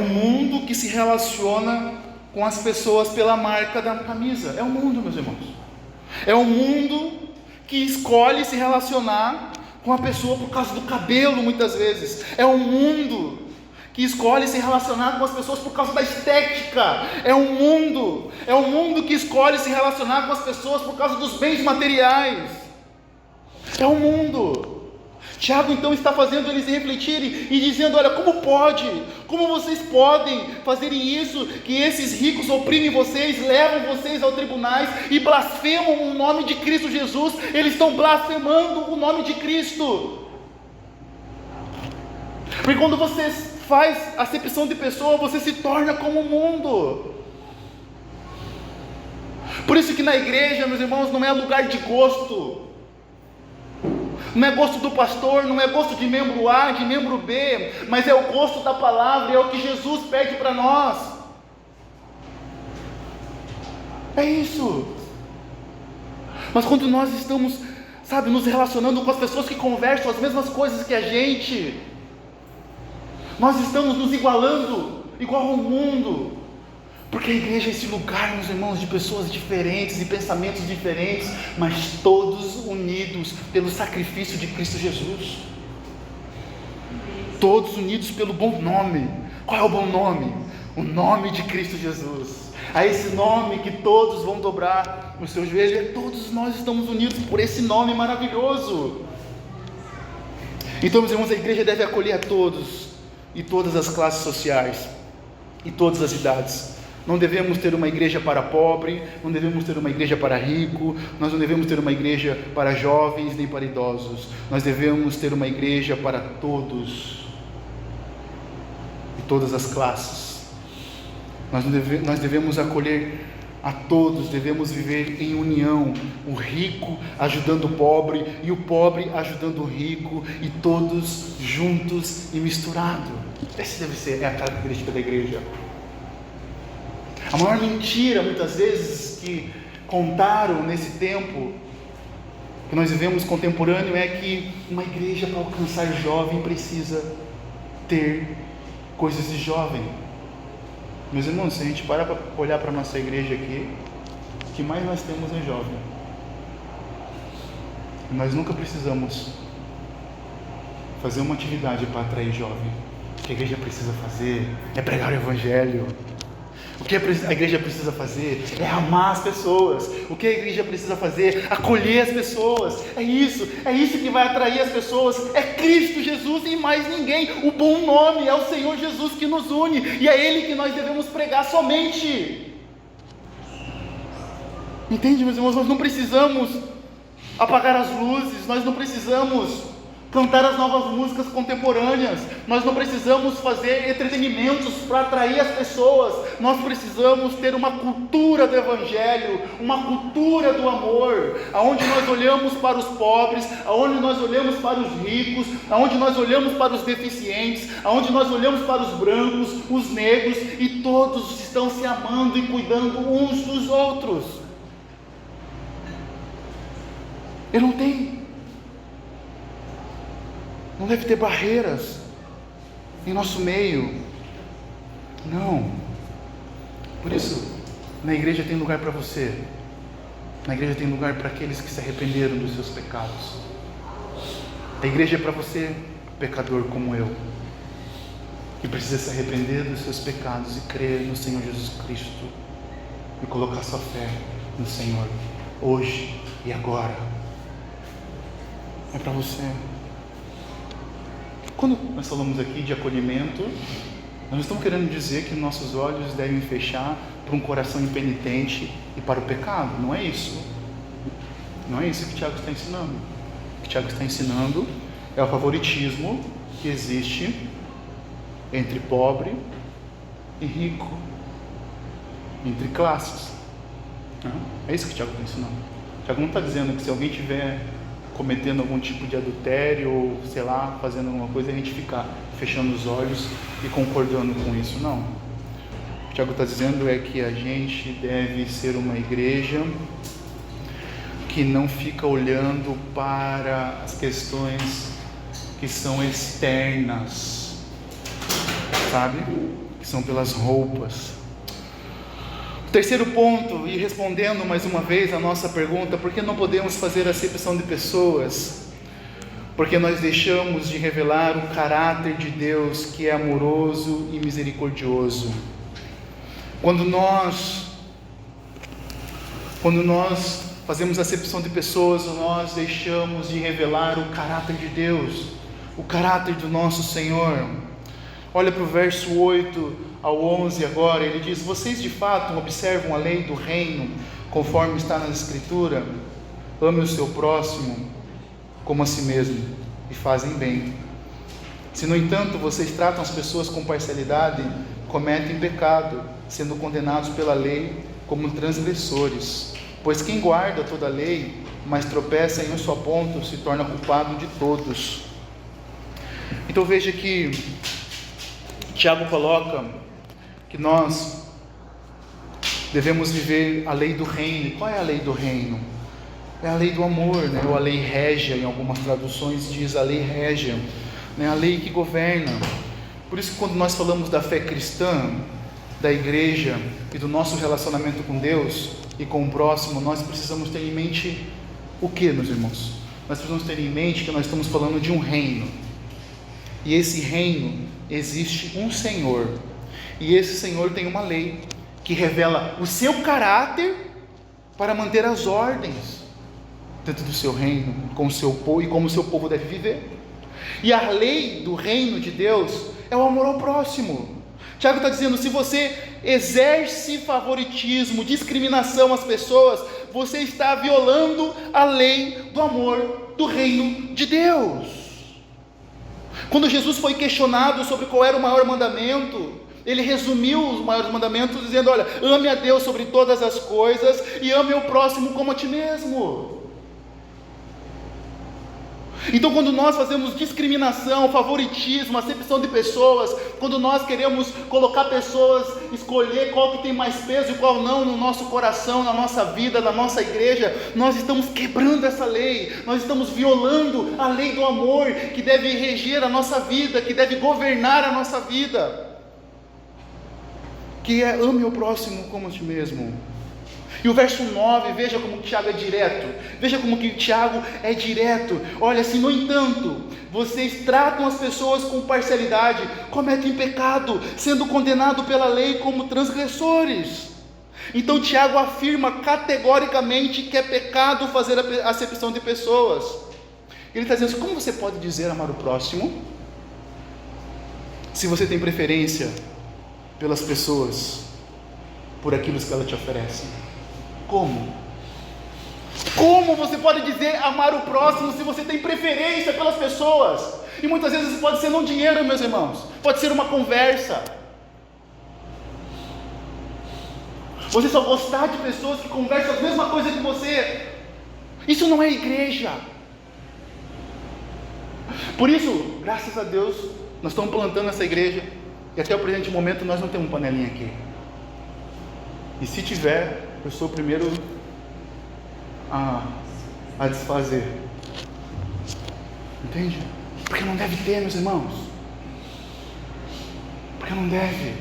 mundo que se relaciona com as pessoas pela marca da camisa. É o mundo, meus irmãos. É um mundo que escolhe se relacionar com a pessoa por causa do cabelo, muitas vezes. É um mundo que escolhe se relacionar com as pessoas por causa da estética. É um mundo que escolhe se relacionar com as pessoas por causa dos bens materiais. É um mundo. Tiago então está fazendo eles refletirem e dizendo: olha, como vocês podem fazerem isso, que esses ricos oprimem vocês, levam vocês aos tribunais e blasfemam o nome de Cristo Jesus. Eles estão blasfemando o nome de Cristo. Porque quando você faz acepção de pessoa, você se torna como o mundo. Por isso que na igreja, meus irmãos, não é lugar de gosto. Não é gosto do pastor, não é gosto de membro A, de membro B, mas é o gosto da palavra, é o que Jesus pede para nós. É isso. Mas quando nós estamos, nos relacionando com as pessoas que conversam as mesmas coisas que a gente, nós estamos nos igualando, igual ao mundo. Porque a igreja é esse lugar, meus irmãos, de pessoas diferentes e pensamentos diferentes, mas todos unidos pelo sacrifício de Cristo Jesus. Todos unidos pelo bom nome. Qual é o bom nome? O nome de Cristo Jesus. A esse nome que todos vão dobrar o seu joelho, e todos nós estamos unidos por esse nome maravilhoso. Então, meus irmãos, a igreja deve acolher a todos, e todas as classes sociais, e todas as idades. Não devemos ter uma igreja para pobre, não devemos ter uma igreja para rico, nós não devemos ter uma igreja para jovens nem para idosos, nós devemos ter uma igreja para todos, e todas as classes. Nós devemos acolher a todos, devemos viver em união, o rico ajudando o pobre, e o pobre ajudando o rico, e todos juntos e misturados. Essa deve ser a característica da igreja. A maior mentira, muitas vezes, que contaram nesse tempo que nós vivemos contemporâneo, é que uma igreja, para alcançar jovem, precisa ter coisas de jovem. Meus irmãos, se a gente parar para olhar para a nossa igreja aqui, o que mais nós temos é jovem. E nós nunca precisamos fazer uma atividade para atrair jovem. O que a igreja precisa fazer é pregar o evangelho. O que a igreja precisa fazer é amar as pessoas. O que a igreja precisa fazer é acolher as pessoas. É isso que vai atrair as pessoas. É Cristo Jesus e mais ninguém. O bom nome é o Senhor Jesus que nos une, e é Ele que nós devemos pregar somente. Entende, meus irmãos? Nós não precisamos apagar as luzes, nós não precisamos cantar as novas músicas contemporâneas, nós não precisamos fazer entretenimentos para atrair as pessoas, nós precisamos ter uma cultura do evangelho, uma cultura do amor, aonde nós olhamos para os pobres, aonde nós olhamos para os ricos, aonde nós olhamos para os deficientes, aonde nós olhamos para os brancos, os negros, e todos estão se amando e cuidando uns dos outros. Não deve ter barreiras em nosso meio. Não. Por isso, na igreja tem lugar para você. Na igreja tem lugar para aqueles que se arrependeram dos seus pecados. A igreja é para você, pecador como eu, que precisa se arrepender dos seus pecados e crer no Senhor Jesus Cristo e colocar sua fé no Senhor, hoje e agora. É para você. Quando nós falamos aqui de acolhimento, nós não estamos querendo dizer que nossos olhos devem fechar para um coração impenitente e para o pecado. Não é isso. Não é isso que Tiago está ensinando. O que Tiago está ensinando é o favoritismo que existe entre pobre e rico, entre classes. É isso que Tiago está ensinando. Tiago não está dizendo que se alguém tiver cometendo algum tipo de adultério, ou sei lá, fazendo alguma coisa, a gente ficar fechando os olhos e concordando com isso. Não. O que o Tiago está dizendo é que a gente deve ser uma igreja que não fica olhando para as questões que são externas, sabe? Que são pelas roupas. Terceiro ponto, e respondendo mais uma vez a nossa pergunta, por que não podemos fazer acepção de pessoas? Porque nós deixamos de revelar o caráter de Deus, que é amoroso e misericordioso. Quando nós fazemos acepção de pessoas, nós deixamos de revelar o caráter de Deus, o caráter do nosso Senhor. Olha para o verso 8 ao 11 agora, ele diz: vocês de fato observam a lei do reino, conforme está na Escritura? Ame o seu próximo como a si mesmo, e fazem bem. Se no entanto vocês tratam as pessoas com parcialidade, cometem pecado, sendo condenados pela lei como transgressores. Pois quem guarda toda a lei, mas tropeça em um só ponto, se torna culpado de todos. Então veja que Tiago coloca que nós devemos viver a lei do reino. Qual é a lei do reino? É a lei do amor, né? Ou a lei régia, em algumas traduções diz a lei régia, né? A lei que governa. Por isso que quando nós falamos da fé cristã, da igreja e do nosso relacionamento com Deus e com o próximo, nós precisamos ter em mente o que, meus irmãos? Nós precisamos ter em mente que nós estamos falando de um reino, e esse reino existe um Senhor, e esse Senhor tem uma lei que revela o seu caráter para manter as ordens dentro do seu reino, com o seu povo e como o seu povo deve viver. E a lei do reino de Deus é o amor ao próximo. Tiago está dizendo: se você exerce favoritismo, discriminação às pessoas, você está violando a lei do amor do reino de Deus. Quando Jesus foi questionado sobre qual era o maior mandamento, ele resumiu os maiores mandamentos dizendo: olha, ame a Deus sobre todas as coisas e ame o próximo como a ti mesmo. Então, quando nós fazemos discriminação, favoritismo, acepção de pessoas, quando nós queremos colocar pessoas, escolher qual que tem mais peso e qual não no nosso coração, na nossa vida, na nossa igreja, nós estamos quebrando essa lei, nós estamos violando a lei do amor que deve reger a nossa vida, que deve governar a nossa vida, que é ame o próximo como a ti mesmo. E o verso 9, veja como que Tiago é direto, veja como que Tiago é direto. Olha, se no entanto, vocês tratam as pessoas com parcialidade, cometem pecado, sendo condenados pela lei como transgressores. Então Tiago afirma categoricamente que é pecado fazer a acepção de pessoas. Ele está dizendo: como você pode dizer amar o próximo, se você tem preferência pelas pessoas, por aquilo que elas te oferecem? Como você pode dizer amar o próximo se você tem preferência pelas pessoas? E muitas vezes pode ser não dinheiro, meus irmãos, pode ser uma conversa. Você só gostar de pessoas que conversam a mesma coisa que você. Isso não é igreja. Por isso, graças a Deus, nós estamos plantando essa igreja, e até o presente momento nós não temos panelinha aqui. E se tiver, eu sou o primeiro a desfazer. Entende? Porque não deve ter, meus irmãos. Porque não deve.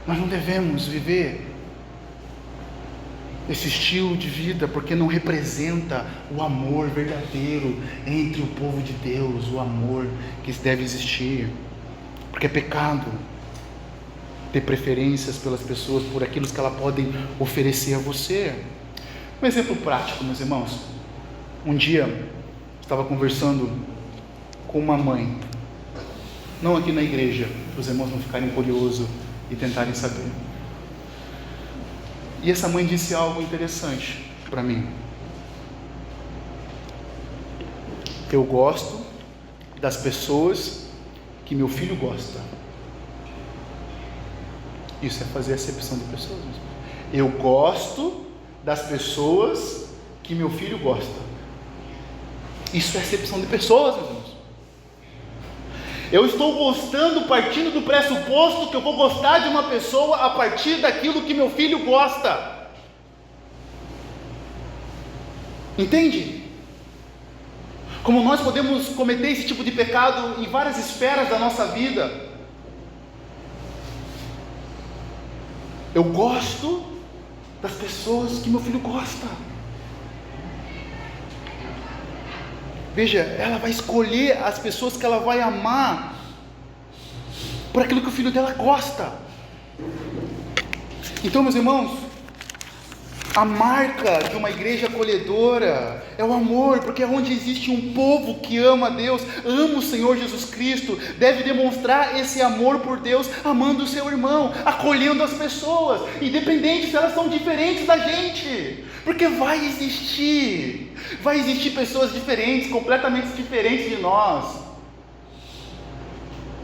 Nós não devemos viver esse estilo de vida, porque não representa o amor verdadeiro entre o povo de Deus, o amor que deve existir. Porque é pecado ter preferências pelas pessoas, por aquilo que elas podem oferecer a você. Um exemplo prático, meus irmãos. Um dia, estava conversando com uma mãe, não aqui na igreja, para os irmãos não ficarem curiosos e tentarem saber. E essa mãe disse algo interessante para mim. Eu gosto das pessoas que meu filho gosta. Isso é fazer acepção de pessoas. Eu gosto das pessoas que meu filho gosta. Isso é acepção de pessoas, meus irmãos. Eu estou gostando partindo do pressuposto que eu vou gostar de uma pessoa a partir daquilo que meu filho gosta. Entende? Como nós podemos cometer esse tipo de pecado em várias esferas da nossa vida. Eu gosto das pessoas que meu filho gosta. Veja, ela vai escolher as pessoas que ela vai amar por aquilo que o filho dela gosta. Então, meus irmãos, a marca de uma igreja acolhedora é o amor, porque é onde existe um povo que ama a Deus, ama o Senhor Jesus Cristo, deve demonstrar esse amor por Deus, amando o seu irmão, acolhendo as pessoas, independente se elas são diferentes da gente, porque vai existir pessoas diferentes, completamente diferentes de nós,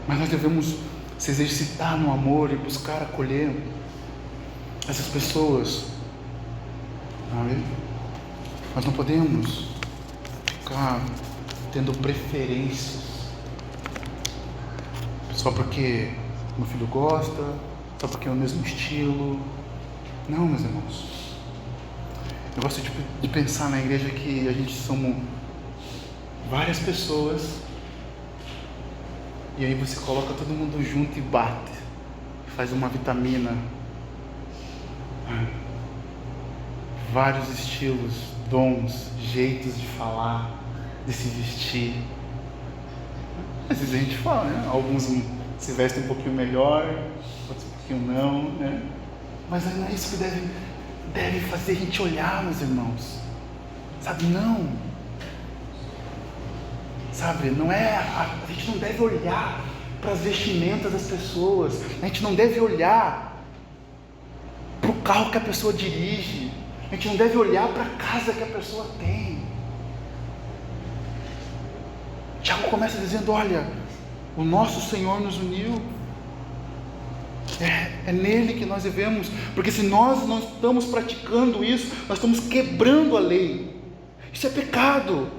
mas nós devemos se exercitar no amor e buscar acolher essas pessoas. sabe? Nós não podemos ficar tendo preferências só porque meu filho gosta, só porque é o mesmo estilo. Não, meus irmãos. Eu gosto de pensar na igreja que a gente somos várias pessoas, e aí você coloca todo mundo junto e bate, faz uma vitamina, vários estilos, dons, jeitos de falar, de se vestir. Às vezes a gente fala, né? Alguns se vestem um pouquinho melhor, outros um pouquinho não, né? Mas não é isso que deve fazer a gente olhar, meus irmãos. Sabe, não. Sabe, não é, a gente não deve olhar para as vestimentas das pessoas. A gente não deve olhar para o carro que a pessoa dirige. A gente não deve olhar para a casa que a pessoa tem. Tiago começa dizendo: olha, o nosso Senhor nos uniu. É nele que nós devemos, porque se nós não estamos praticando isso, nós estamos quebrando a lei. Isso é pecado,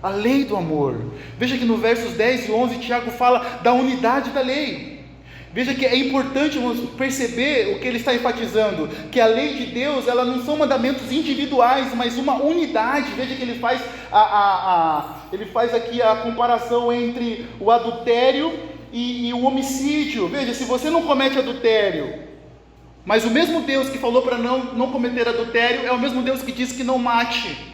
a lei do amor. Veja que no versos 10 e 11 Tiago fala da unidade da lei. Veja que é importante perceber o que ele está enfatizando, que a lei de Deus, ela não são mandamentos individuais, mas uma unidade. Veja que ele faz ele faz aqui a comparação entre o adultério e o homicídio. Veja, se você não comete adultério, mas o mesmo Deus que falou para não cometer adultério é o mesmo Deus que diz que não mate.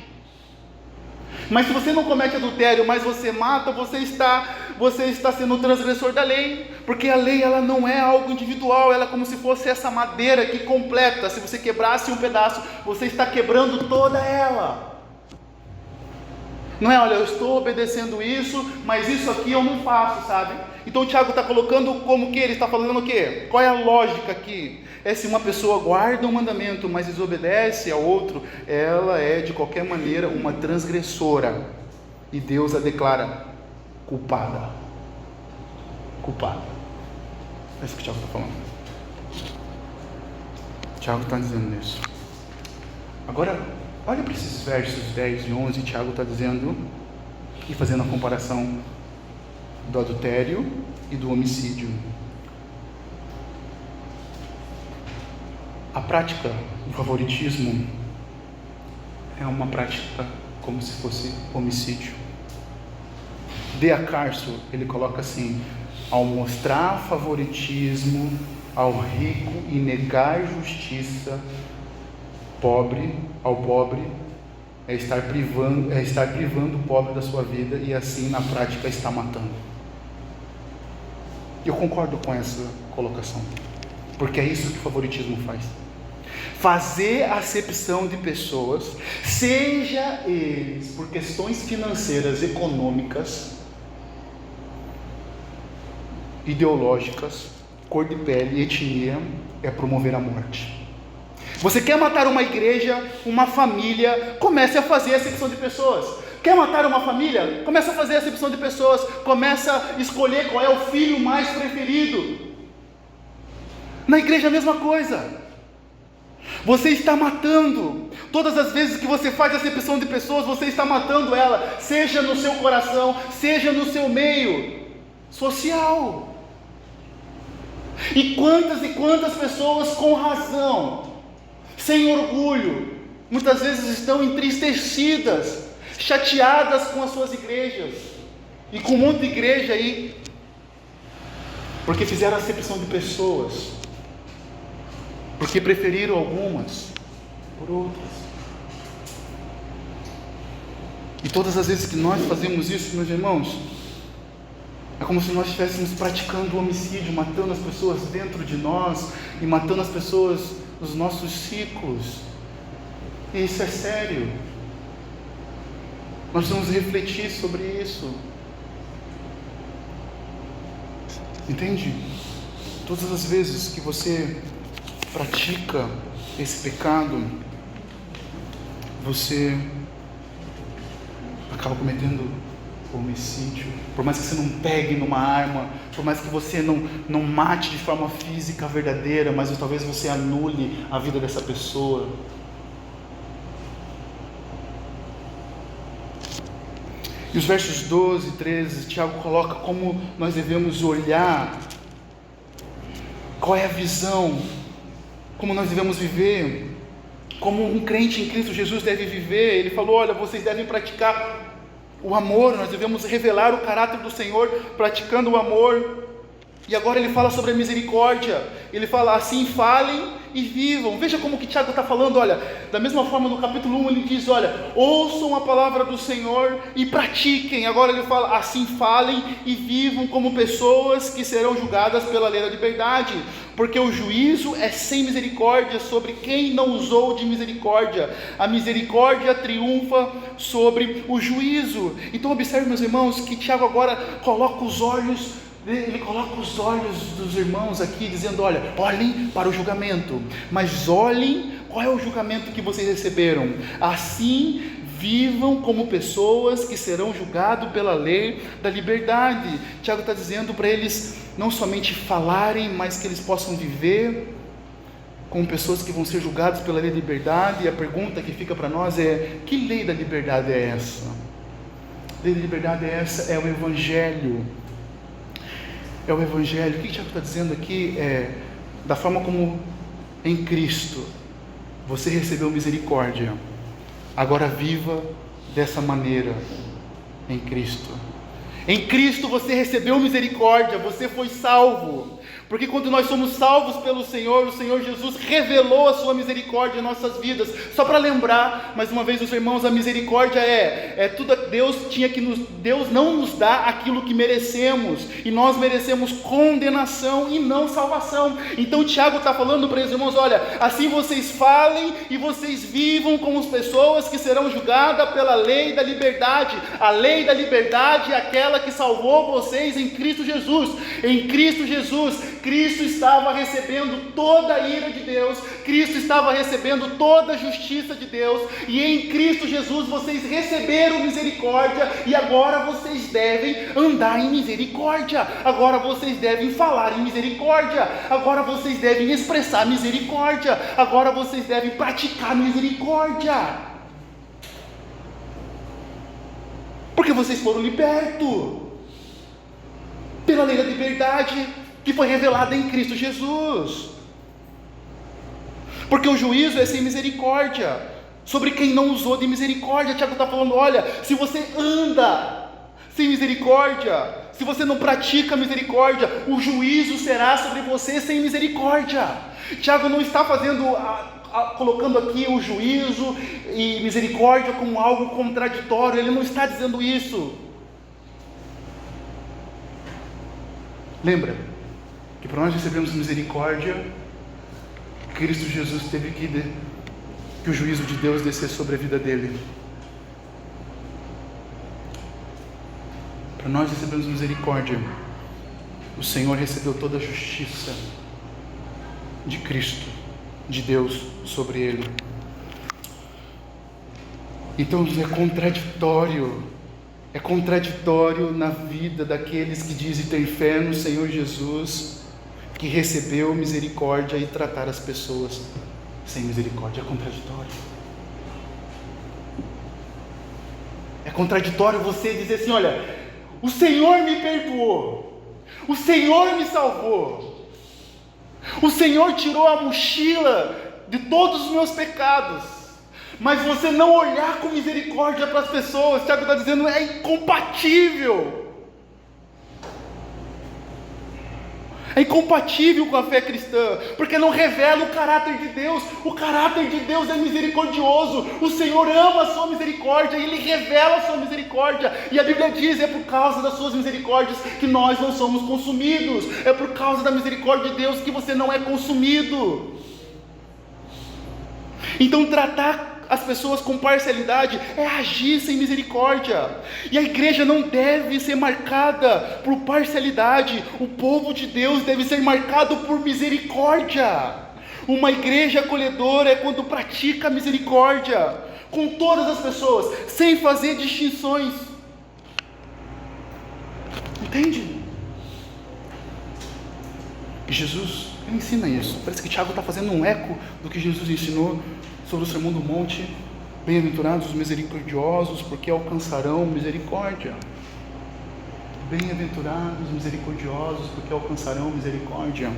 Mas se você não comete adultério, mas você mata, você está sendo um transgressor da lei, porque a lei, ela não é algo individual, ela é como se fosse essa madeira que completa. Se você quebrasse um pedaço, você está quebrando toda ela. Não é, olha, eu estou obedecendo isso, mas isso aqui eu não faço, sabe? Então o Tiago está colocando como que ele está falando o quê? Qual é a lógica aqui? É se uma pessoa guarda um mandamento, mas desobedece ao outro, ela é de qualquer maneira uma transgressora, e Deus a declara culpada. Culpada. É isso que o Tiago está falando. O Tiago está dizendo isso. Agora, olha para esses versos 10 e 11, Tiago está dizendo, e fazendo a comparação do adultério e do homicídio. A prática do favoritismo é uma prática como se fosse homicídio. D.A. Carson, ele coloca assim: ao mostrar favoritismo ao rico e negar justiça ao pobre, é estar privando o pobre da sua vida, e assim na prática está matando. Eu concordo com essa colocação, porque é isso que o favoritismo faz. Fazer acepção de pessoas, seja eles por questões financeiras, econômicas, ideológicas, cor de pele, etnia, é promover a morte. Você quer matar uma igreja, uma família, comece a fazer acepção de pessoas. Quer matar uma família? Comece a fazer acepção de pessoas. Começa a escolher qual é o filho mais preferido. Na igreja a mesma coisa. Você está matando. Todas as vezes que você faz acepção de pessoas, você está matando ela, seja no seu coração, seja no seu meio social. E quantas pessoas com razão, sem orgulho, muitas vezes estão entristecidas, chateadas com as suas igrejas, e com um monte de igreja aí, porque fizeram acepção de pessoas, porque preferiram algumas por outras. E todas as vezes que nós fazemos isso, meus irmãos, é como se nós estivéssemos praticando o homicídio, matando as pessoas dentro de nós, e matando as pessoas nos nossos ciclos. E isso é sério. Nós precisamos refletir sobre isso. Entende? Todas as vezes que você pratica esse pecado, você acaba cometendo homicídio. Por mais que você não pegue numa arma, por mais que você não mate de forma física verdadeira, mas talvez você anule a vida dessa pessoa. E os versos 12 e 13, Tiago coloca como nós devemos olhar, qual é a visão, como nós devemos viver, como um crente em Cristo Jesus deve viver. Ele falou: olha, vocês devem praticar o amor, nós devemos revelar o caráter do Senhor praticando o amor. E agora ele fala sobre a misericórdia, ele fala: assim falem e vivam. Veja como que Tiago está falando, olha, da mesma forma no capítulo 1 ele diz: olha, ouçam a palavra do Senhor e pratiquem. Agora ele fala: assim falem e vivam como pessoas que serão julgadas pela lei da liberdade, porque o juízo é sem misericórdia sobre quem não usou de misericórdia. A misericórdia triunfa sobre o juízo. Então observe, meus irmãos, que Tiago agora coloca os olhos, ele coloca os olhos dos irmãos aqui, dizendo: olha, olhem para o julgamento, mas olhem qual é o julgamento que vocês receberam. Assim vivam como pessoas que serão julgados pela lei da liberdade. Tiago está dizendo para eles não somente falarem, mas que eles possam viver como pessoas que vão ser julgadas pela lei da liberdade. E a pergunta que fica para nós é: que lei da liberdade é essa? A lei da liberdade é essa, é o Evangelho. É o Evangelho. O que Tiago está dizendo aqui é da forma como em Cristo você recebeu misericórdia, agora viva dessa maneira em Cristo. Em Cristo você recebeu misericórdia, você foi salvo. Porque quando nós somos salvos pelo Senhor, o Senhor Jesus revelou a sua misericórdia em nossas vidas. Só para lembrar, mais uma vez, os irmãos, a misericórdia é tudo. Deus não nos dá aquilo que merecemos, e nós merecemos condenação e não salvação. Então Tiago está falando para os irmãos: olha, assim vocês falem e vocês vivam como as pessoas que serão julgadas pela lei da liberdade. A lei da liberdade é aquela que salvou vocês em Cristo Jesus. Em Cristo Jesus, Cristo estava recebendo toda a ira de Deus, Cristo estava recebendo toda a justiça de Deus, e em Cristo Jesus vocês receberam misericórdia, e agora vocês devem andar em misericórdia, agora vocês devem falar em misericórdia, agora vocês devem expressar misericórdia, agora vocês devem praticar misericórdia, porque vocês foram libertos pela lei da liberdade que foi revelada em Cristo Jesus. Porque o juízo é sem misericórdia sobre quem não usou de misericórdia. Tiago está falando: olha, se você anda sem misericórdia, se você não pratica misericórdia, o juízo será sobre você sem misericórdia. Tiago não está colocando aqui o juízo e misericórdia como algo contraditório. Ele não está dizendo isso. Lembra que para nós recebermos misericórdia, Cristo Jesus teve que o juízo de Deus descer sobre a vida dele. Para nós recebermos misericórdia, o Senhor recebeu toda a justiça de Cristo, de Deus, sobre ele. Então é contraditório na vida daqueles que dizem ter fé no Senhor Jesus, que recebeu misericórdia, e tratar as pessoas sem misericórdia. É contraditório. É contraditório você dizer assim: olha, o Senhor me perdoou, o Senhor me salvou, o Senhor tirou a mochila de todos os meus pecados, mas você não olhar com misericórdia para as pessoas. Tiago está dizendo: é incompatível. É incompatível com a fé cristã, porque não revela o caráter de Deus. O caráter de Deus é misericordioso. O Senhor ama a sua misericórdia, e Ele revela a sua misericórdia. E a Bíblia diz: é por causa das suas misericórdias que nós não somos consumidos. É por causa da misericórdia de Deus que você não é consumido. Então tratar as pessoas com parcialidade é agir sem misericórdia. E a igreja não deve ser marcada por parcialidade. O povo de Deus deve ser marcado por misericórdia. Uma igreja acolhedora é quando pratica misericórdia com todas as pessoas, sem fazer distinções. Entende? E Jesus ensina isso. Parece que Tiago está fazendo um eco do que Jesus ensinou sobre o Sermão do Monte. Bem-aventurados os misericordiosos, porque alcançarão misericórdia. Bem-aventurados os misericordiosos, porque alcançarão misericórdia.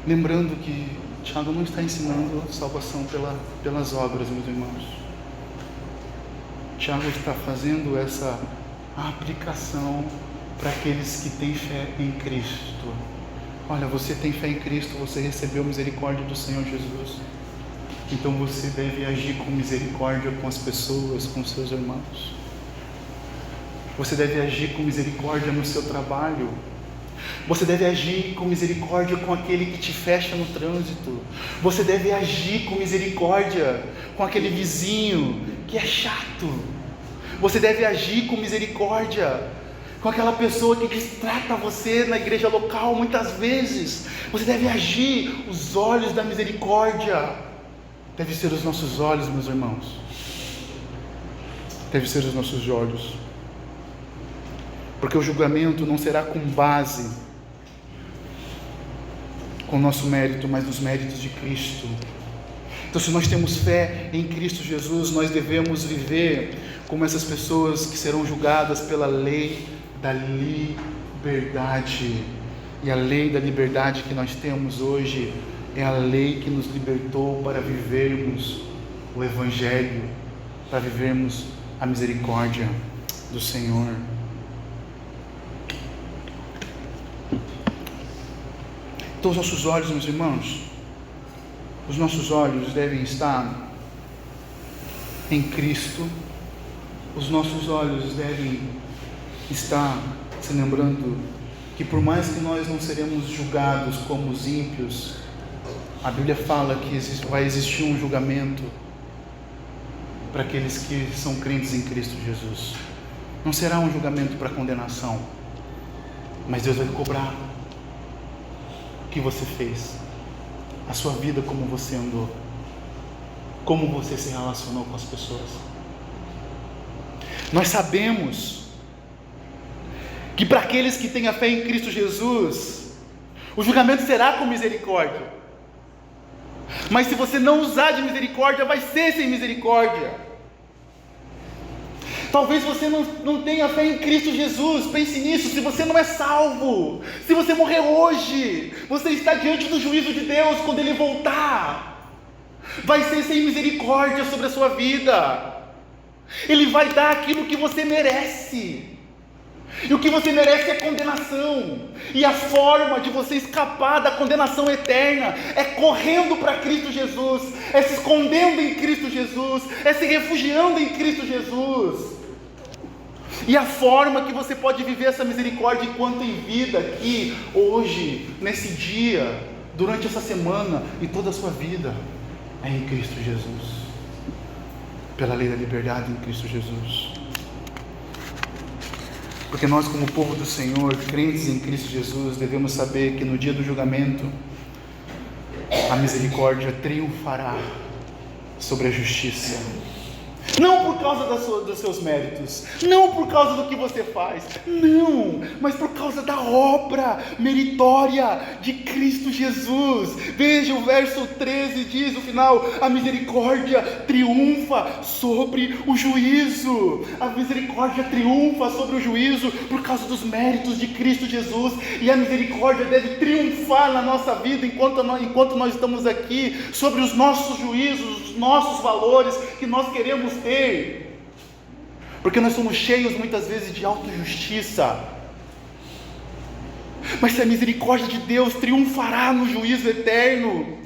Lembrando que Tiago não está ensinando salvação pelas obras, meus irmãos. Tiago está fazendo essa aplicação para aqueles que têm fé em Cristo. Olha, você tem fé em Cristo, você recebeu misericórdia do Senhor Jesus. Então você deve agir com misericórdia com as pessoas, com seus irmãos. Você deve agir com misericórdia no seu trabalho. Você deve agir com misericórdia com aquele que te fecha no trânsito. Você deve agir com misericórdia com aquele vizinho que é chato. Você deve agir com misericórdia com aquela pessoa que distrata você na igreja local muitas vezes. Você deve agir. Os olhos da misericórdia devem ser os nossos olhos, meus irmãos. Deve ser os nossos olhos. Porque o julgamento não será com base com o nosso mérito, mas nos méritos de Cristo. Então, se nós temos fé em Cristo Jesus, nós devemos viver como essas pessoas que serão julgadas pela lei da liberdade. E a lei da liberdade que nós temos hoje é a lei que nos libertou para vivermos o Evangelho, para vivermos a misericórdia do Senhor. Então, os nossos olhos, meus irmãos, os nossos olhos devem estar em Cristo. Os nossos olhos devem estar se lembrando que por mais que nós não seremos julgados como os ímpios, a Bíblia fala que vai existir um julgamento para aqueles que são crentes em Cristo Jesus. Não será um julgamento para condenação, mas Deus vai cobrar o que você fez, a sua vida, como você andou, como você se relacionou com as pessoas. Nós sabemos que para aqueles que têm a fé em Cristo Jesus, o julgamento será com misericórdia. Mas se você não usar de misericórdia, vai ser sem misericórdia. Talvez você não tenha fé em Cristo Jesus. Pense nisso. Se você não é salvo, se você morrer hoje, você está diante do juízo de Deus quando Ele voltar. Vai ser sem misericórdia sobre a sua vida. Ele vai dar aquilo que você merece. E o que você merece é condenação. E a forma de você escapar da condenação eterna é correndo para Cristo Jesus, é se escondendo em Cristo Jesus, é se refugiando em Cristo Jesus. E a forma que você pode viver essa misericórdia enquanto em vida aqui, hoje, nesse dia, durante essa semana e toda a sua vida, é em Cristo Jesus, pela lei da liberdade em Cristo Jesus. Porque nós, como povo do Senhor, crentes em Cristo Jesus, devemos saber que no dia do julgamento, a misericórdia triunfará sobre a justiça. Não por causa dos seus méritos, não por causa do que você faz, não, mas por causa da obra meritória de Cristo Jesus. Veja o verso 13, diz no final: a misericórdia triunfa sobre o juízo. A misericórdia triunfa sobre o juízo por causa dos méritos de Cristo Jesus, e a misericórdia deve triunfar na nossa vida enquanto nós estamos aqui, sobre os nossos juízos, os nossos valores que nós queremos ter, porque nós somos cheios muitas vezes de autojustiça. Mas se a misericórdia de Deus triunfará no juízo eterno,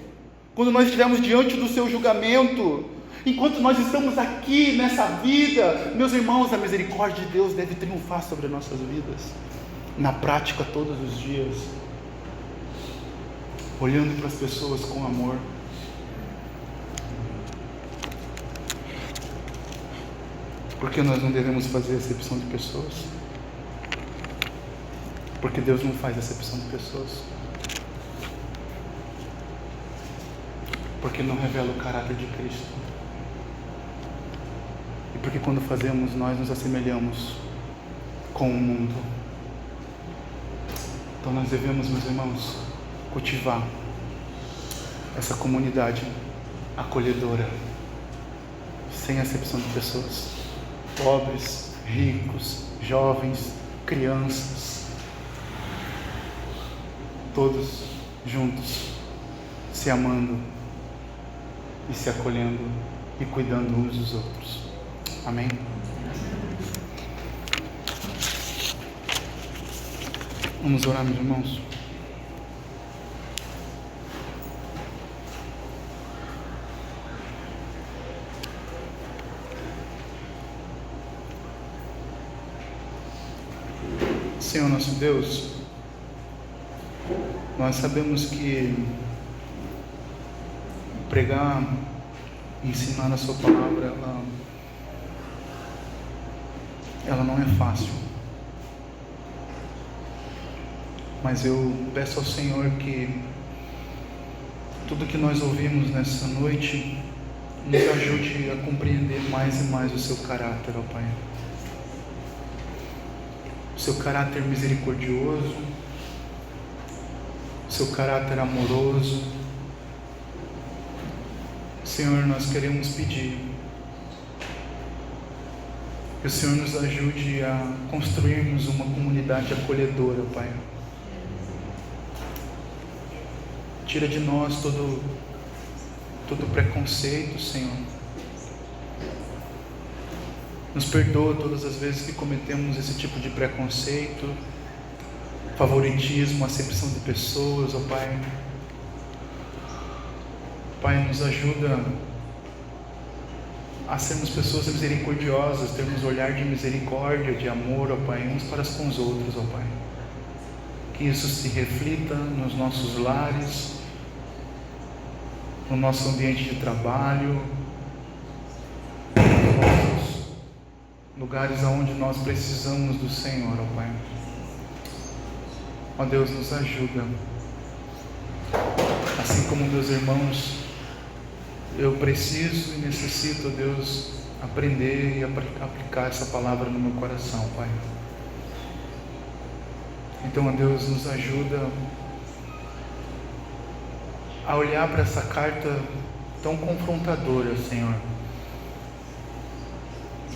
quando nós estivermos diante do seu julgamento, enquanto nós estamos aqui nessa vida, meus irmãos, a misericórdia de Deus deve triunfar sobre as nossas vidas, na prática, todos os dias, olhando para as pessoas com amor. Porque nós não devemos fazer acepção de pessoas? Porque Deus não faz acepção de pessoas. Porque não revela o caráter de Cristo. E porque quando fazemos, nós nos assemelhamos com o mundo. Então nós devemos, meus irmãos, cultivar essa comunidade acolhedora, sem acepção de pessoas, pobres, ricos, jovens, crianças, todos juntos, se amando e se acolhendo e cuidando uns dos outros. Amém? Vamos orar, meus irmãos. Senhor nosso Deus, nós sabemos que pregar, ensinar a Sua palavra, ela não é fácil. Mas eu peço ao Senhor que tudo que nós ouvimos nessa noite nos ajude a compreender mais e mais o Seu caráter, ó Pai. O Seu caráter misericordioso, o Seu caráter amoroso. Senhor, nós queremos pedir que o Senhor nos ajude a construirmos uma comunidade acolhedora, Pai. Tira de nós todo preconceito, Senhor. Nos perdoa todas as vezes que cometemos esse tipo de preconceito, favoritismo, acepção de pessoas, ó Pai. Pai, nos ajuda a sermos pessoas misericordiosas, termos olhar de misericórdia, de amor, ó Pai, uns para com os outros, ó Pai. Que isso se reflita nos nossos lares, no nosso ambiente de trabalho, nos nossos lugares onde nós precisamos do Senhor, ó Pai. Ó Deus, nos ajuda. Assim como meus irmãos, eu preciso e necessito, ó Deus, aprender e aplicar essa palavra no meu coração, Pai. Então, ó Deus, nos ajuda a olhar para essa carta tão confrontadora, Senhor,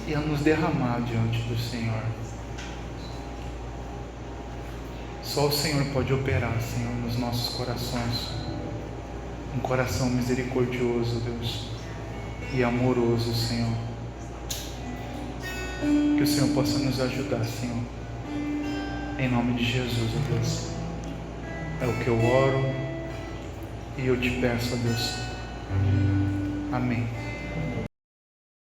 e a nos derramar diante do Senhor. Só o Senhor pode operar, Senhor, nos nossos corações, um coração misericordioso, Deus, e amoroso, Senhor. Que o Senhor possa nos ajudar, Senhor, em nome de Jesus, ó Deus. É o que eu oro e eu te peço, ó Deus. Amém.